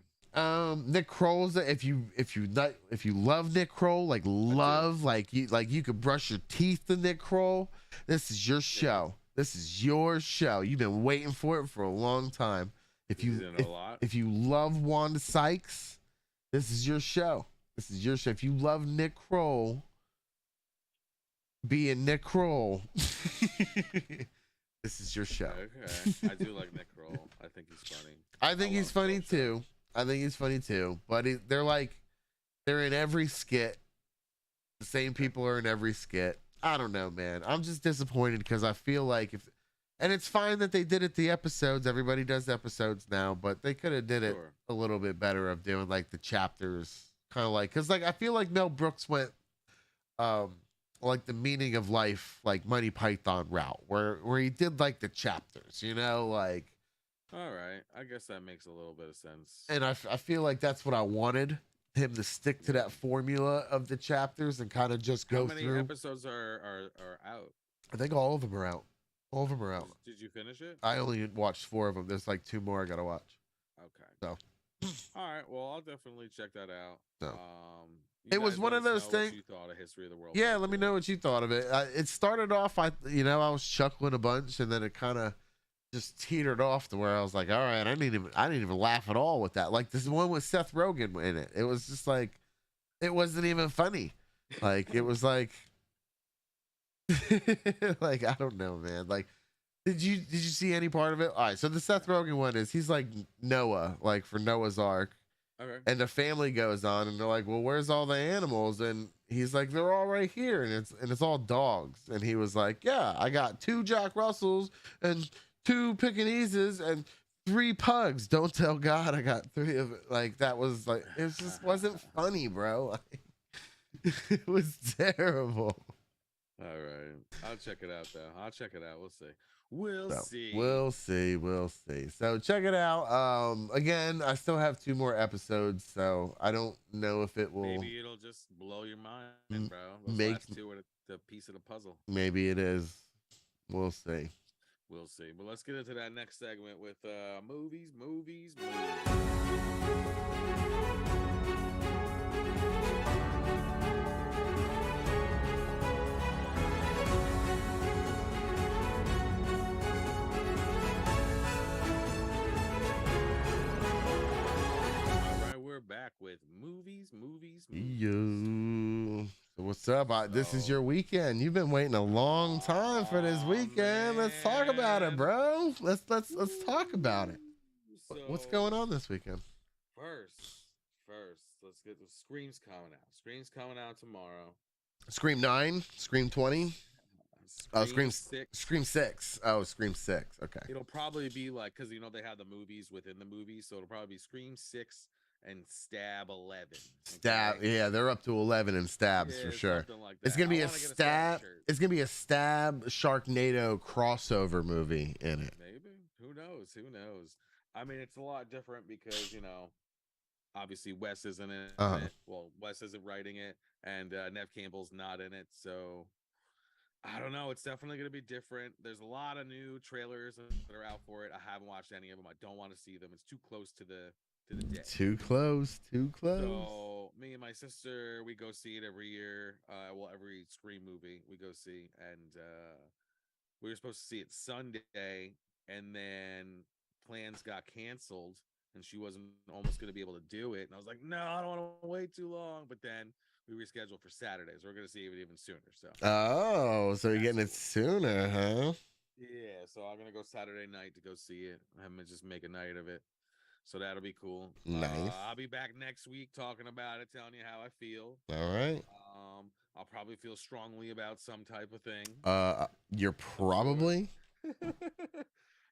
Nick Kroll's, if you love Nick Kroll, like you could brush your teeth to Nick Kroll, this is your show. This is your show. You've been waiting for it for a long time. If He's you in it a lot. if you love Wanda Sykes, this is your show. This is your show. If you love Nick Kroll, being Nick Kroll, this is your show. Okay. I do like Nick Kroll. I think he's funny. I think he's funny too. I think he's funny too. But they're in every skit. The same people are in every skit. I don't know, man. I'm just disappointed because I feel like and it's fine that they did it the episodes. Everybody does episodes now, but they could have did it a little bit better of doing like the chapters, kind of like, because like I feel like Mel Brooks went like the meaning of life, like Monty Python route, where he did like the chapters, like. All right, I guess that makes a little bit of sense. And I feel like that's what I wanted him to stick to, that formula of the chapters and kind of just go through. How many episodes are out? I think all of them are out. All of them are out. Did you finish it? I only watched 4 of them. There's like 2 more I gotta watch. Okay. So. All right. Well, I'll definitely check that out. So. It was one of those things. What you thought of History of the World? Yeah, let me know what you thought of it. It started off, I was chuckling a bunch, and then it kind of just teetered off to where I was like, all right, I didn't even laugh at all with that. Like this one with Seth Rogen in it. It was just like, it wasn't even funny. Like it was like, like I don't know, man. Like, did you see any part of it? All right, so the Seth Rogen one is he's like Noah, like for Noah's Ark. Okay. And the family goes on, and they're like, "Well, where's all the animals?" And he's like, "They're all right here," and it's all dogs. And he was like, "Yeah, I got 2 Jack Russells and 2 Pekingeses and 3 pugs. Don't tell God I got 3 of it." Like that was like it just wasn't funny, bro. Like, it was terrible. All right, I'll check it out though. I'll check it out. We'll see. We'll see. So check it out. Again, I still have 2 more episodes, so I don't know if it will. Maybe it'll just blow your mind, bro. Those last 2 are the piece of the puzzle. Maybe it is. We'll see. We'll see. But let's get into that next segment with movies. Back with movies. Yo. So what's up? This is your weekend. You've been waiting a long time for this weekend. Let's talk about it, bro. Let's talk about it. So, what's going on this weekend? First, let's get the Scream's coming out. Scream's coming out tomorrow. Scream 9, Scream 20. Scream 6. Scream 6. Oh, Scream 6. Okay. It'll probably be like, because they have the movies within the movies, so it'll probably be Scream 6 and Stab 11. Stab, okay? Yeah, they're up to 11 in stabs for sure. Like it's gonna be a stab. It's gonna be a Stab Sharknado crossover movie in it. Maybe. Who knows? I mean, it's a lot different because obviously Wes isn't in it. Well, Wes isn't writing it, and Nev Campbell's not in it. So I don't know. It's definitely gonna be different. There's a lot of new trailers that are out for it. I haven't watched any of them. I don't want to see them. It's too close to the day. Too close. So me and my sister, we go see it every year. Every Scream movie we go see, and we were supposed to see it Sunday, and then plans got canceled, and she wasn't almost going to be able to do it. And I was like, no, I don't want to wait too long. But then we rescheduled for Saturdays. We're going to see it even sooner. So you're getting it sooner, huh? Yeah. So I'm going to go Saturday night to go see it. I'm going to just make a night of it. So that'll be cool. Nice. I'll be back next week talking about it, telling you how I feel. All right. I'll probably feel strongly about some type of thing. You're probably.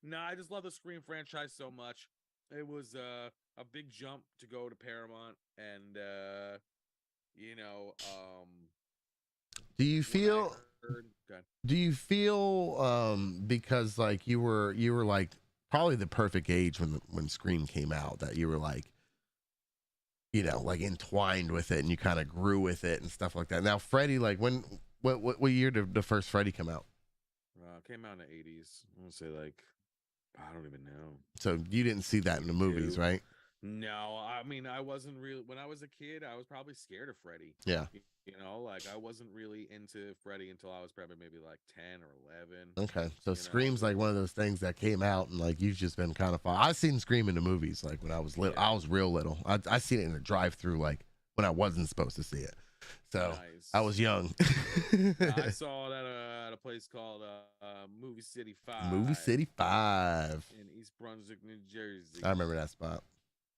No, I just love the Scream franchise so much. It was a big jump to go to Paramount, and do you feel? Do you feel because like you were like probably the perfect age when Scream came out, that you were like, like entwined with it and you kind of grew with it and stuff like that. Now, Freddy, like what year did the first Freddy come out? Came out in the 80s. I want to say like, I don't even know. So you didn't see that in the movies, right? No, I mean, I wasn't really, when I was a kid, I was probably scared of Freddy. Yeah. You know, like I wasn't really into Freddy until I was probably maybe like 10 or 11. Okay, so You know, Scream's like one of those things that came out and like you've just been kind of fun. I've seen Scream in the movies like when I was little. Yeah. I was real little. I seen it in a drive-through like when I wasn't supposed to see it. So nice. I was young. I saw that at a place called Movie City 5. Movie City 5 in East Brunswick, New Jersey. I remember that spot.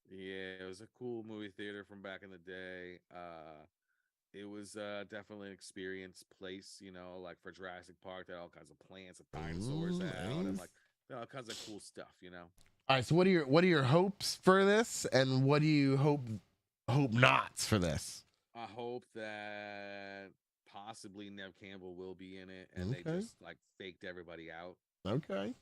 Yeah, it was a cool movie theater from back in the day. It was definitely an experience place, you know, like for Jurassic Park, they had all kinds of plants and dinosaurs out and like all kinds of cool stuff, you know. All right, so what are your hopes for this, and what do you hope nots for this? I hope that possibly Nev Campbell will be in it, and they just like faked everybody out. Okay.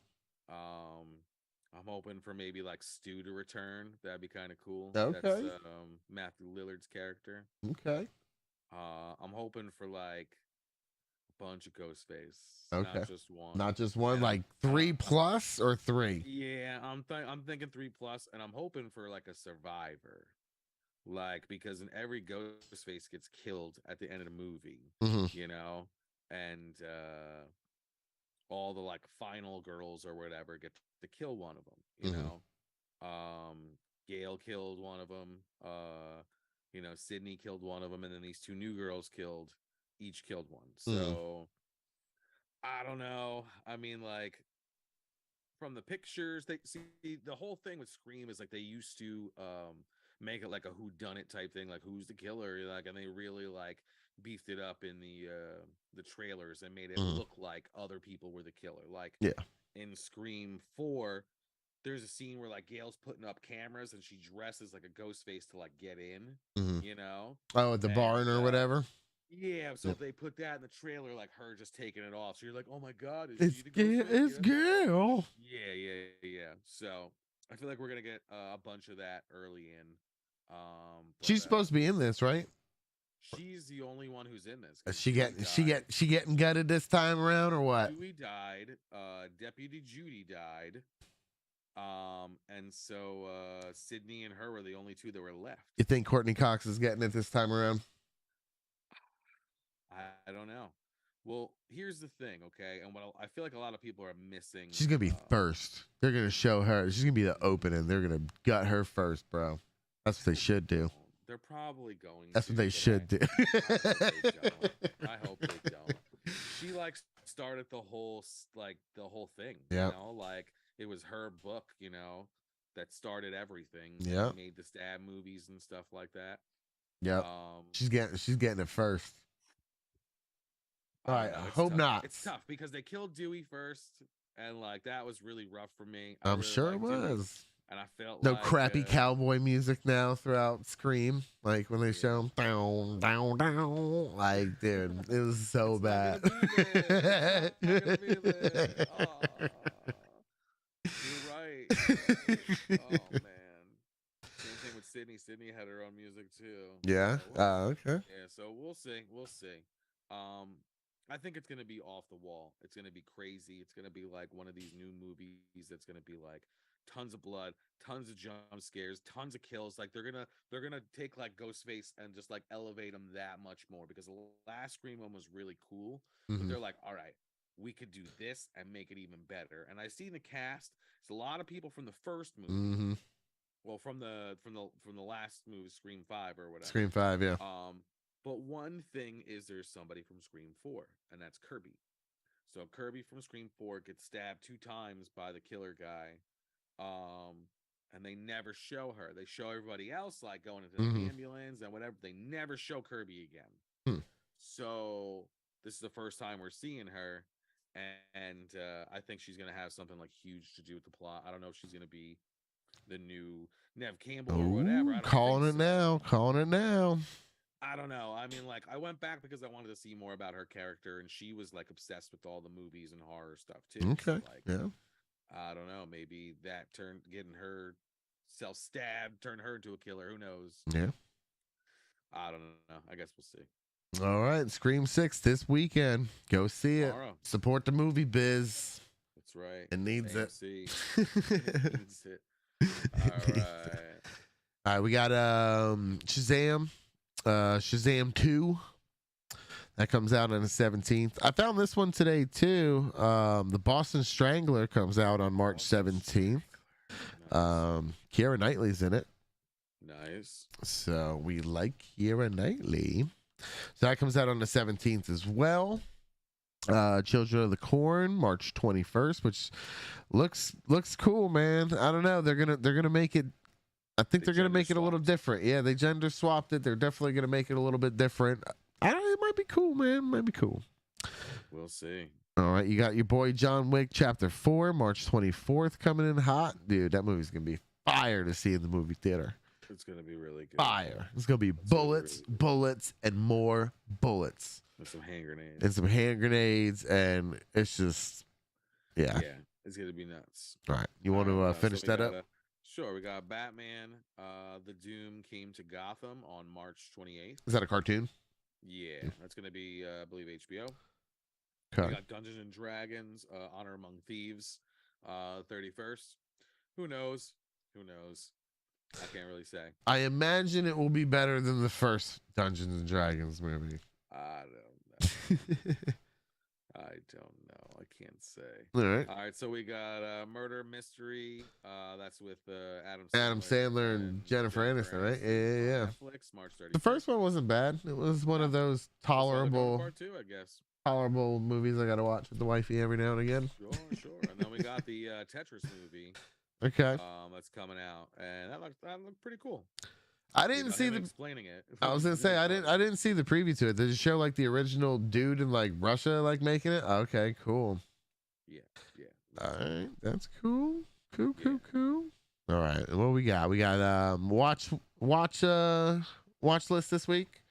I'm hoping for maybe like Stu to return. That'd be kind of cool. Okay. That's Matthew Lillard's character. Okay. I'm hoping for like a bunch of Ghostface. Okay. Not just one. Not just one, And like 3+ or 3. Yeah, I'm thinking 3+, and I'm hoping for like a survivor. Like, because in every Ghostface gets killed at the end of the movie, you know, and all the like final girls or whatever get to kill one of them, you know. Gail killed one of them, you know, Sydney killed one of them, and then these two new girls each killed one. So I don't know. I mean, like, from the pictures, they see the whole thing with Scream is like they used to make it like a whodunit type thing, like who's the killer, like, and they really like beefed it up in the trailers and made it look like other people were the killer. Like in Scream 4, there's a scene where like Gail's putting up cameras and she dresses like a ghost face to like get in, you know. Oh, at the barn or whatever. Yeah, so if they put that in the trailer, like her just taking it off, so you're like, oh my god, it's she the ghost face? It's Gail. Yeah. So I feel like we're gonna get a bunch of that early in. She's supposed to be in this, right? She's the only one who's in this. She getting gutted this time around or what? Dewey died. Deputy Judy died. And so Sydney and her were the only two that were left. You think Courtney Cox is getting it this time around? I don't know. Well, here's the thing, okay? And what I feel like a lot of people are missing. She's gonna be first. They're gonna show her. She's gonna be the opening. They're gonna gut her first, bro. That's what they should do. They're probably going. That's what they should do. I hope they don't. She like started the whole thing. Yeah. You know, like it was her book, you know, that started everything. Yeah. Made the stab movies and stuff like that. Yeah. She's getting it first. All right. I hope tough. not. It's tough because they killed Dewey first, and like that was really rough for me. I'm really sure it was. Dewey, and I felt no like, crappy cowboy music now throughout Scream. Like when they show him down, down, down. Like, dude, it was so bad. You're right. Oh man. Same thing with Sydney. Sydney had her own music too. Yeah. Okay. Yeah. So we'll see. I think it's gonna be off the wall. It's gonna be crazy. It's gonna be like one of these new movies that's gonna be like tons of blood, tons of jump scares, tons of kills. Like they're gonna take like Ghostface and just like elevate him that much more, because the last Scream one was really cool, but they're like, all right, we could do this and make it even better. And I see in the cast, it's a lot of people from the first movie. Well, from the last movie, Scream 5 or whatever. Scream 5, yeah. But one thing is there's somebody from Scream 4, and that's Kirby. So Kirby from Scream 4 gets stabbed 2 times by the killer guy. And they never show her. They show everybody else like going into the ambulance and whatever. They never show Kirby again. So this is the first time we're seeing her, and I think she's gonna have something like huge to do with the plot. I don't know if she's gonna be the new Nev Campbell or whatever. Calling it now. I don't know. I mean, like, I went back because I wanted to see more about her character, and she was like obsessed with all the movies and horror stuff too. Okay. So, like, yeah. I don't know. Maybe that getting her self stabbed, turned her into a killer. Who knows? Yeah. I don't know. I guess we'll see. All right. Scream 6 this weekend. Go see it. Tomorrow. Support the movie biz. That's right. It needs it. It needs it. All right. All right. We got Shazam. Shazam 2. That comes out on the 17th. I found this one today too. The Boston Strangler comes out on March 17th. Nice. Keira Knightley's in it. Nice. So we like Keira Knightley. So that comes out on the 17th as well. Children of the Corn, March 21st, which looks cool, man. I don't know. They're gonna make it. I think they're gonna make it a little different. Yeah, they gender swapped it. They're definitely gonna make it a little bit different. I don't know. It might be cool, man. It might be cool. We'll see. All right, you got your boy John Wick Chapter 4, March 24th coming in hot. Dude, that movie's gonna be fire to see in the movie theater. It's gonna be really good. Fire. It's gonna be bullets, really bullets, and more bullets. And some hand grenades. And some hand grenades, and it's just, yeah. Yeah, it's gonna be nuts. All right, you want to finish that up? Sure. We got Batman. The Doom came to Gotham on March 28th. Is that a cartoon? Yeah, that's gonna be, I believe, HBO. Okay. We got Dungeons and Dragons, Honor Among Thieves, 31st. Who knows? Who knows? I can't really say. I imagine it will be better than the first Dungeons and Dragons movie. I don't know. I don't know. I can't say. All right. All right. So we got Murder Mystery. That's with Adam Sandler and Jennifer Aniston, right? Yeah. Netflix, March 30th. The first one wasn't bad. It was one of those tolerable, part two, I guess. Tolerable movies I gotta watch with the wifey every now and again. Sure. And then we got the Tetris movie. Okay. That's coming out, and that looked pretty cool. I didn't see the explaining it. I was gonna say I didn't see the preview to it. Did it show like the original dude in like Russia like making it? Okay, cool. Yeah. All right, that's cool. Cool. All right, what we got? We got watch list this week.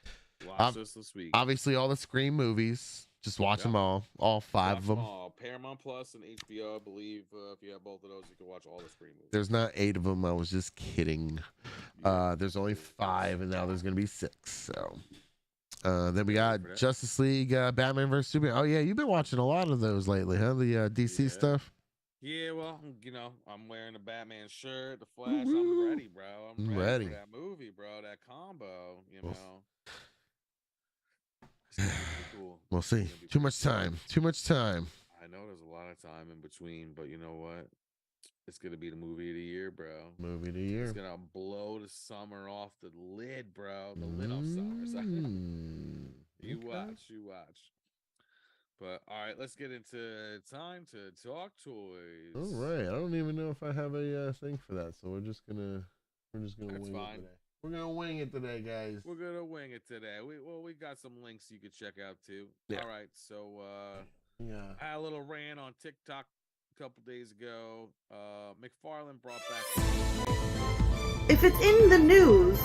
Watch list this week. Obviously, all the Scream movies. Just watch them all 5 of them. All. Paramount Plus and HBO, I believe. If you have both of those, you can watch all the Scream movies. There's not 8 of them. I was just kidding. There's only 5, and now there's gonna be 6. So, then we got Justice League, Batman vs Superman. Oh yeah, you've been watching a lot of those lately, huh? The DC stuff. Yeah, well, I'm wearing a Batman shirt, the Flash. I'm ready, bro. I'm ready for that movie, bro. That combo, It's gonna be cool. We'll see. Too much time. I know there's a lot of time in between, but you know what? It's gonna be the movie of the year, bro. Movie of the year. It's gonna blow the summer off the lid, bro. The lid off summer. You watch. But all right, let's get into time to talk toys. All right. I don't even know if I have a thing for that, so we're just gonna wing it today. We're gonna wing it today, guys. We're gonna wing it today. We got some links you could check out too. Yeah. All right, so yeah, I had a little rant on TikTok a couple days ago. McFarlane brought back. If it's in the news,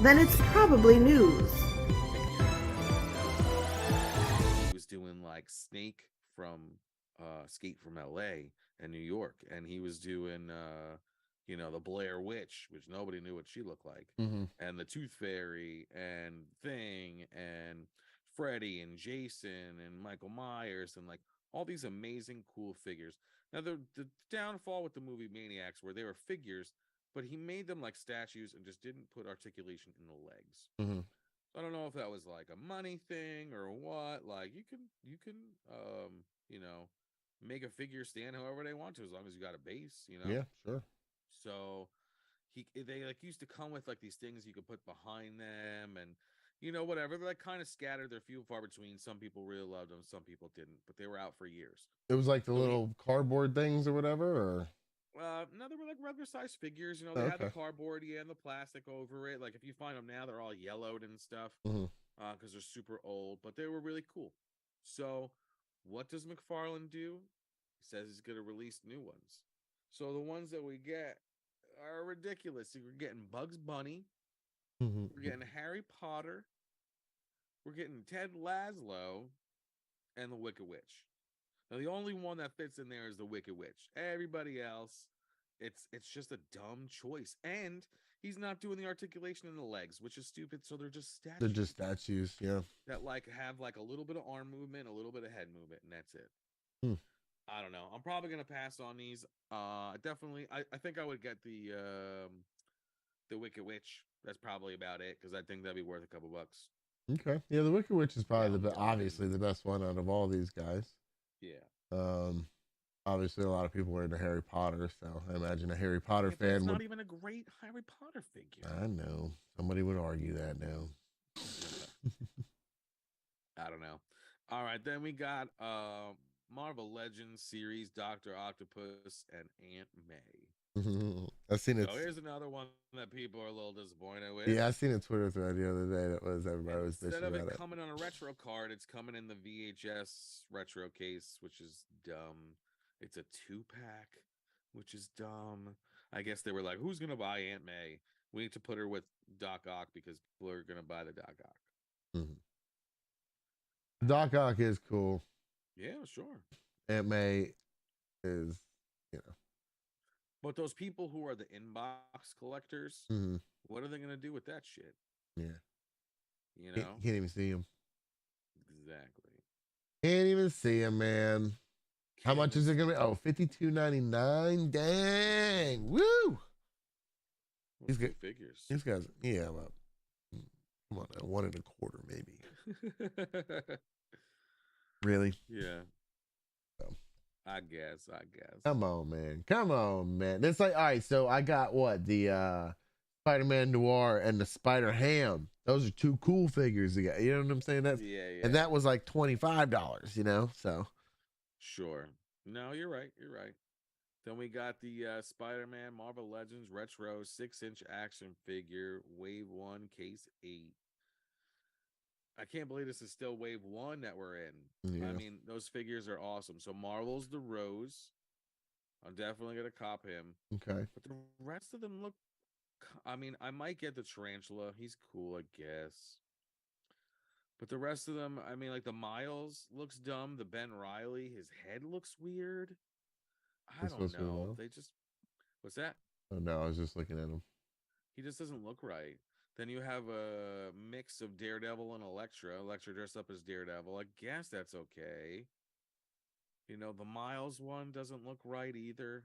then it's probably news. He was doing like Snake from Skate from LA and New York, and he was doing the Blair Witch, which nobody knew what she looked like, and the Tooth Fairy and Thing and Freddy and Jason and Michael Myers and like all these amazing cool figures. Now the downfall with the movie Maniacs where they were figures, but he made them like statues and just didn't put articulation in the legs. I don't know if that was like a money thing or what. Like you can make a figure stand however they want to, as long as you got a base, Yeah, sure. So they like used to come with like these things you could put behind them and whatever. They're like kind of scattered. They're few and far between. Some people really loved them, some people didn't, but they were out for years. It was like the little cardboard things or whatever, or no, they were like regular size figures. They had the cardboard, and the plastic over it. Like if you find them now, they're all yellowed and stuff because they're super old, but they were really cool. So what does McFarlane do? He says he's going to release new ones. So the ones that we get are ridiculous. We're getting Bugs Bunny. We're getting Harry Potter. We're getting Ted Lasso and the Wicked Witch. Now the only one that fits in there is the Wicked Witch. Everybody else, it's just a dumb choice. And he's not doing the articulation in the legs, which is stupid. So they're just statues. They're just statues, yeah. That like have like a little bit of arm movement, a little bit of head movement, and that's it. I don't know. I'm probably gonna pass on these. Definitely. I think I would get the Wicked Witch. That's probably about it because I think that'd be worth a couple bucks. Okay. Yeah, the Wicked Witch is probably Yeah, obviously the best one out of all these guys. Yeah. Obviously a lot of people are into Harry Potter, so I imagine a Harry Potter Yeah, but fan it's would. not even a great Harry Potter figure. I know somebody would argue that now. I don't know. All right, then we got Marvel Legends series, Dr. Octopus and Aunt May. I've seen it. So here's another one that people are a little disappointed with. Yeah, I seen a Twitter thread the other day that was everybody was bitching Instead of about it it. coming on a retro card, it's coming in the VHS retro case, which is dumb. It's a 2-pack, which is dumb. I guess they were like, who's gonna buy Aunt May? We need to put her with Doc Ock because people are gonna buy the Doc Ock. Doc Ock is cool. Yeah, sure. Aunt May is, But those people who are the inbox collectors, what are they gonna do with that shit? Yeah. You know, Can't even see him. Exactly. Can't even see him, man. How much is it gonna be? Oh, $52.99. Dang. Woo. He's got figures. These guys, yeah, well, come on now, 1 1/4 maybe. Really? Yeah. So. I guess. Come on, man. It's like, all right, so I got what? The Spider-Man Noir and the Spider-Ham. Those are 2 cool figures to get. You know what I'm saying? That's, yeah. And that was like $25, so. Sure. No, you're right. Then we got the Spider-Man Marvel Legends Retro 6-inch action figure, Wave 1, Case 8. I can't believe this is still Wave 1 that we're in. Yeah. I mean, those figures are awesome. So Marvel's the Rose. I'm definitely going to cop him. Okay. But the rest of them look... I mean, I might get the Tarantula. He's cool, I guess. But the rest of them, I mean, like the Miles looks dumb. The Ben Reilly, his head looks weird. I don't know. They just... What's that? Oh, no, I was just looking at him. He just doesn't look right. Then you have a mix of Daredevil and Elektra. Elektra dressed up as Daredevil. I guess that's okay. You know, the Miles one doesn't look right either.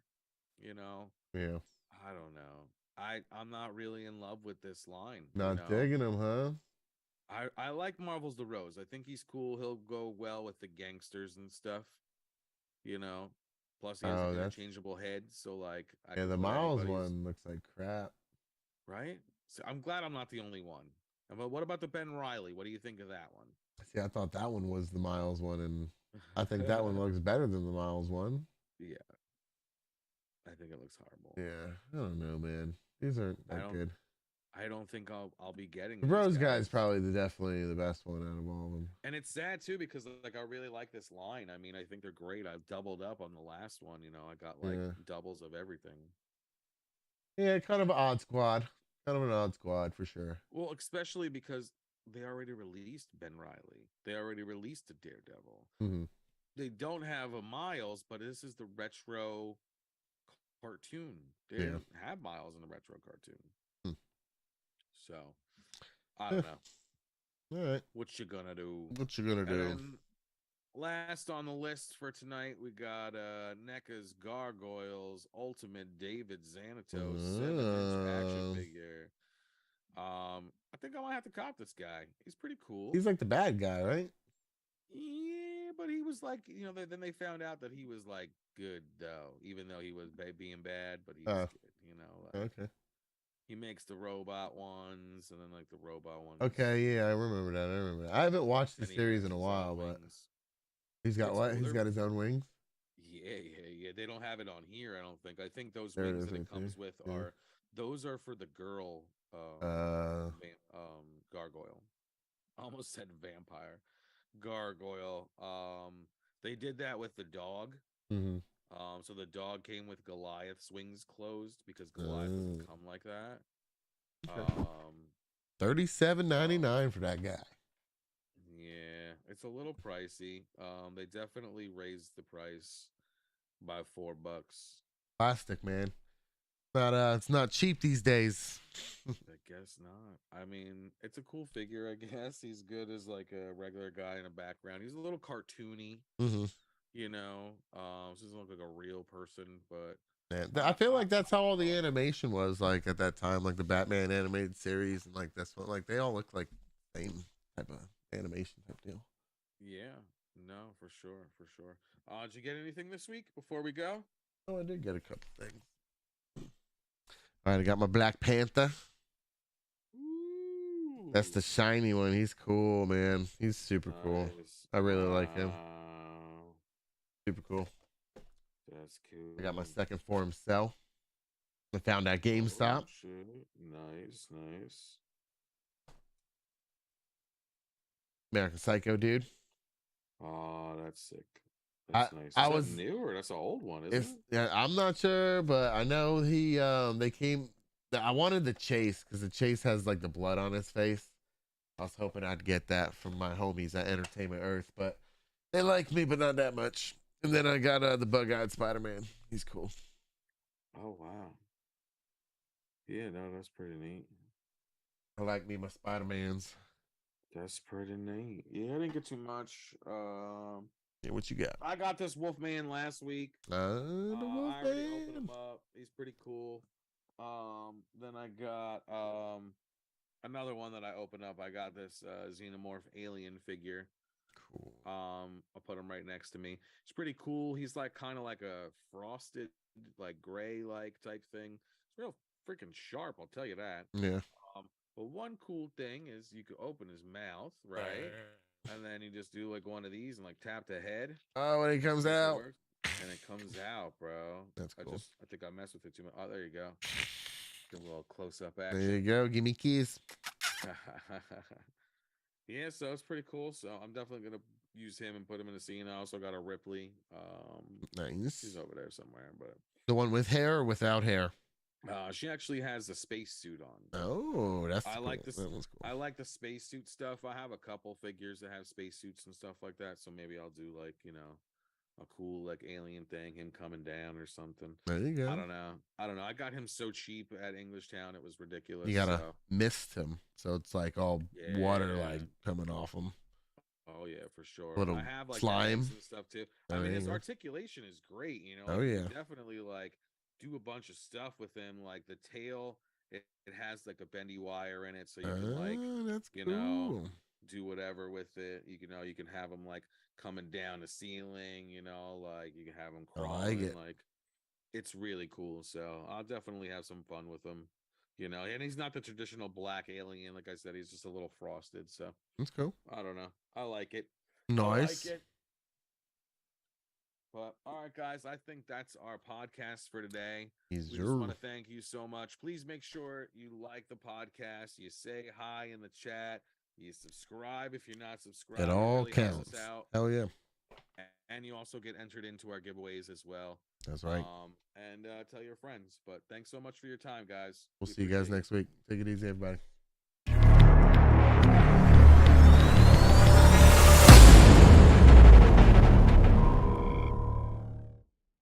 You know? Yeah. I don't know. I'm not really in love with this line. Not digging him, huh? I like Marvel's The Rose. I think he's cool. He'll go well with the gangsters and stuff. You know? Plus he has an interchangeable head. So, like... Yeah, the Miles one looks like crap. Right? So I'm glad I'm not the only one. But what about the Ben Reilly? What do you think of that one? See, I thought that one was the Miles one, and I think that one looks better than the Miles one. Yeah. I think it looks horrible. Yeah. I don't know, man. These aren't that good. I don't think I'll be getting the Rose guy's probably definitely the best one out of all of them. And it's sad too because like I really like this line. I mean, I think they're great. I've doubled up on the last one, you know. I got like doubles of everything. Yeah, kind of an odd squad. Kind of an odd squad for sure. Well, especially because they already released Ben Reilly. They already released a Daredevil. They don't have a Miles, but this is the retro cartoon. They didn't have Miles in the retro cartoon. So, I don't know. All right. What you gonna do? And last on the list for tonight, we got NECA's Gargoyles Ultimate David Xanatos 7-inch action figure. I think I might have to cop this guy. He's pretty cool. He's like the bad guy, right? Yeah, but he was like, you know, then they found out that he was like good though, even though he was being bad, but he was good, you know. Like, okay. He makes the robot ones, and then like the robot ones. Okay, yeah, I remember that. I haven't watched the series in a while, but he's got what? He's got his own wings. Yeah. They don't have it on here, I don't think. I think those wings that it comes with are for the girl gargoyle. Almost said vampire. Gargoyle. They did that with the dog. So the dog came with Goliath's wings closed because Goliath doesn't come like that. $37.99 for that guy. Yeah, it's a little pricey. They definitely raised the price by $4. Plastic, man. It's not cheap these days. I guess not. I mean, it's a cool figure, I guess. He's good as like a regular guy in a background. He's a little cartoony. You know, doesn't look like a real person, but I feel like that's how all the animation was like at that time, like the Batman animated series, and like this one, like they all look like the same type of animation type deal. Yeah, no, for sure, for sure. Did you get anything this week before we go? Oh, I did get a couple things. All right, I got my Black Panther. Ooh, That's the shiny one. He's cool, man. He's super cool. nice. I really like him. Wow, Super cool. that's cool. I got my second form Cell. I found at GameStop. Oh, shit. Nice, nice. American Psycho, dude. Oh, that's sick. That's nice. I Is that was new or that's an old one, isn't it? Yeah, I'm not sure, but I know they came. I wanted the Chase because the Chase has like the blood on his face. I was hoping I'd get that from my homies at Entertainment Earth, but they like me, but not that much. And then I got the bug-eyed Spider-Man. He's cool. Oh, wow. Yeah, no, that's pretty neat. I like me my Spider-Mans. That's pretty neat. Yeah, I didn't get too much. Yeah, what you got? I got this Wolfman last week. The I already opened him Wolfman. up. He's pretty cool. Then I got another one that I opened up. I got this xenomorph alien figure. Cool. I'll put him right next to me. It's pretty cool. He's like kind of like a frosted, like gray like type thing. It's real freaking sharp, I'll tell you that. Yeah. But one cool thing is you could open his mouth, right? And then you just do like one of these and like tap the head. Oh, when he comes out. And it comes out, bro. That's cool. I think I messed with it too much. Oh, there you go. Get a little close up action. There you go. Give me keys. Yeah, so it's pretty cool. So I'm definitely gonna use him and put him in the scene. I also got a Ripley. Nice. She's over there somewhere, but The one with hair or without hair? she actually has the spacesuit on. Oh, that's I cool. like this. That one's cool. I like the spacesuit stuff. I have a couple figures that have spacesuits and stuff like that. So maybe I'll do like a cool like alien thing, him coming down or something. There you go. I don't know. I got him so cheap at Englishtown, it was ridiculous. You gotta mist him, so it's like all water like coming off him. Oh yeah, for sure. Little I have like slime and stuff too. I mean, his articulation is great. Oh like, yeah, you definitely like do a bunch of stuff with him. Like the tail, it has like a bendy wire in it, so you can like that's cool. Do whatever with it. You can have him like coming down the ceiling. Like you can have him crawling. Like it's really cool. So I'll definitely have some fun with him. And he's not the traditional black alien. Like I said, he's just a little frosted. So that's cool. I don't know. I like it. Nice. But all right, guys, I think that's our podcast for today. We just want to thank you so much. Please make sure you like the podcast. You say hi in the chat. You subscribe if you're not subscribed. It all really counts. Hell yeah. And you also get entered into our giveaways as well. That's right. And tell your friends. But thanks so much for your time, guys. We'll see you guys next week. Take it easy, everybody.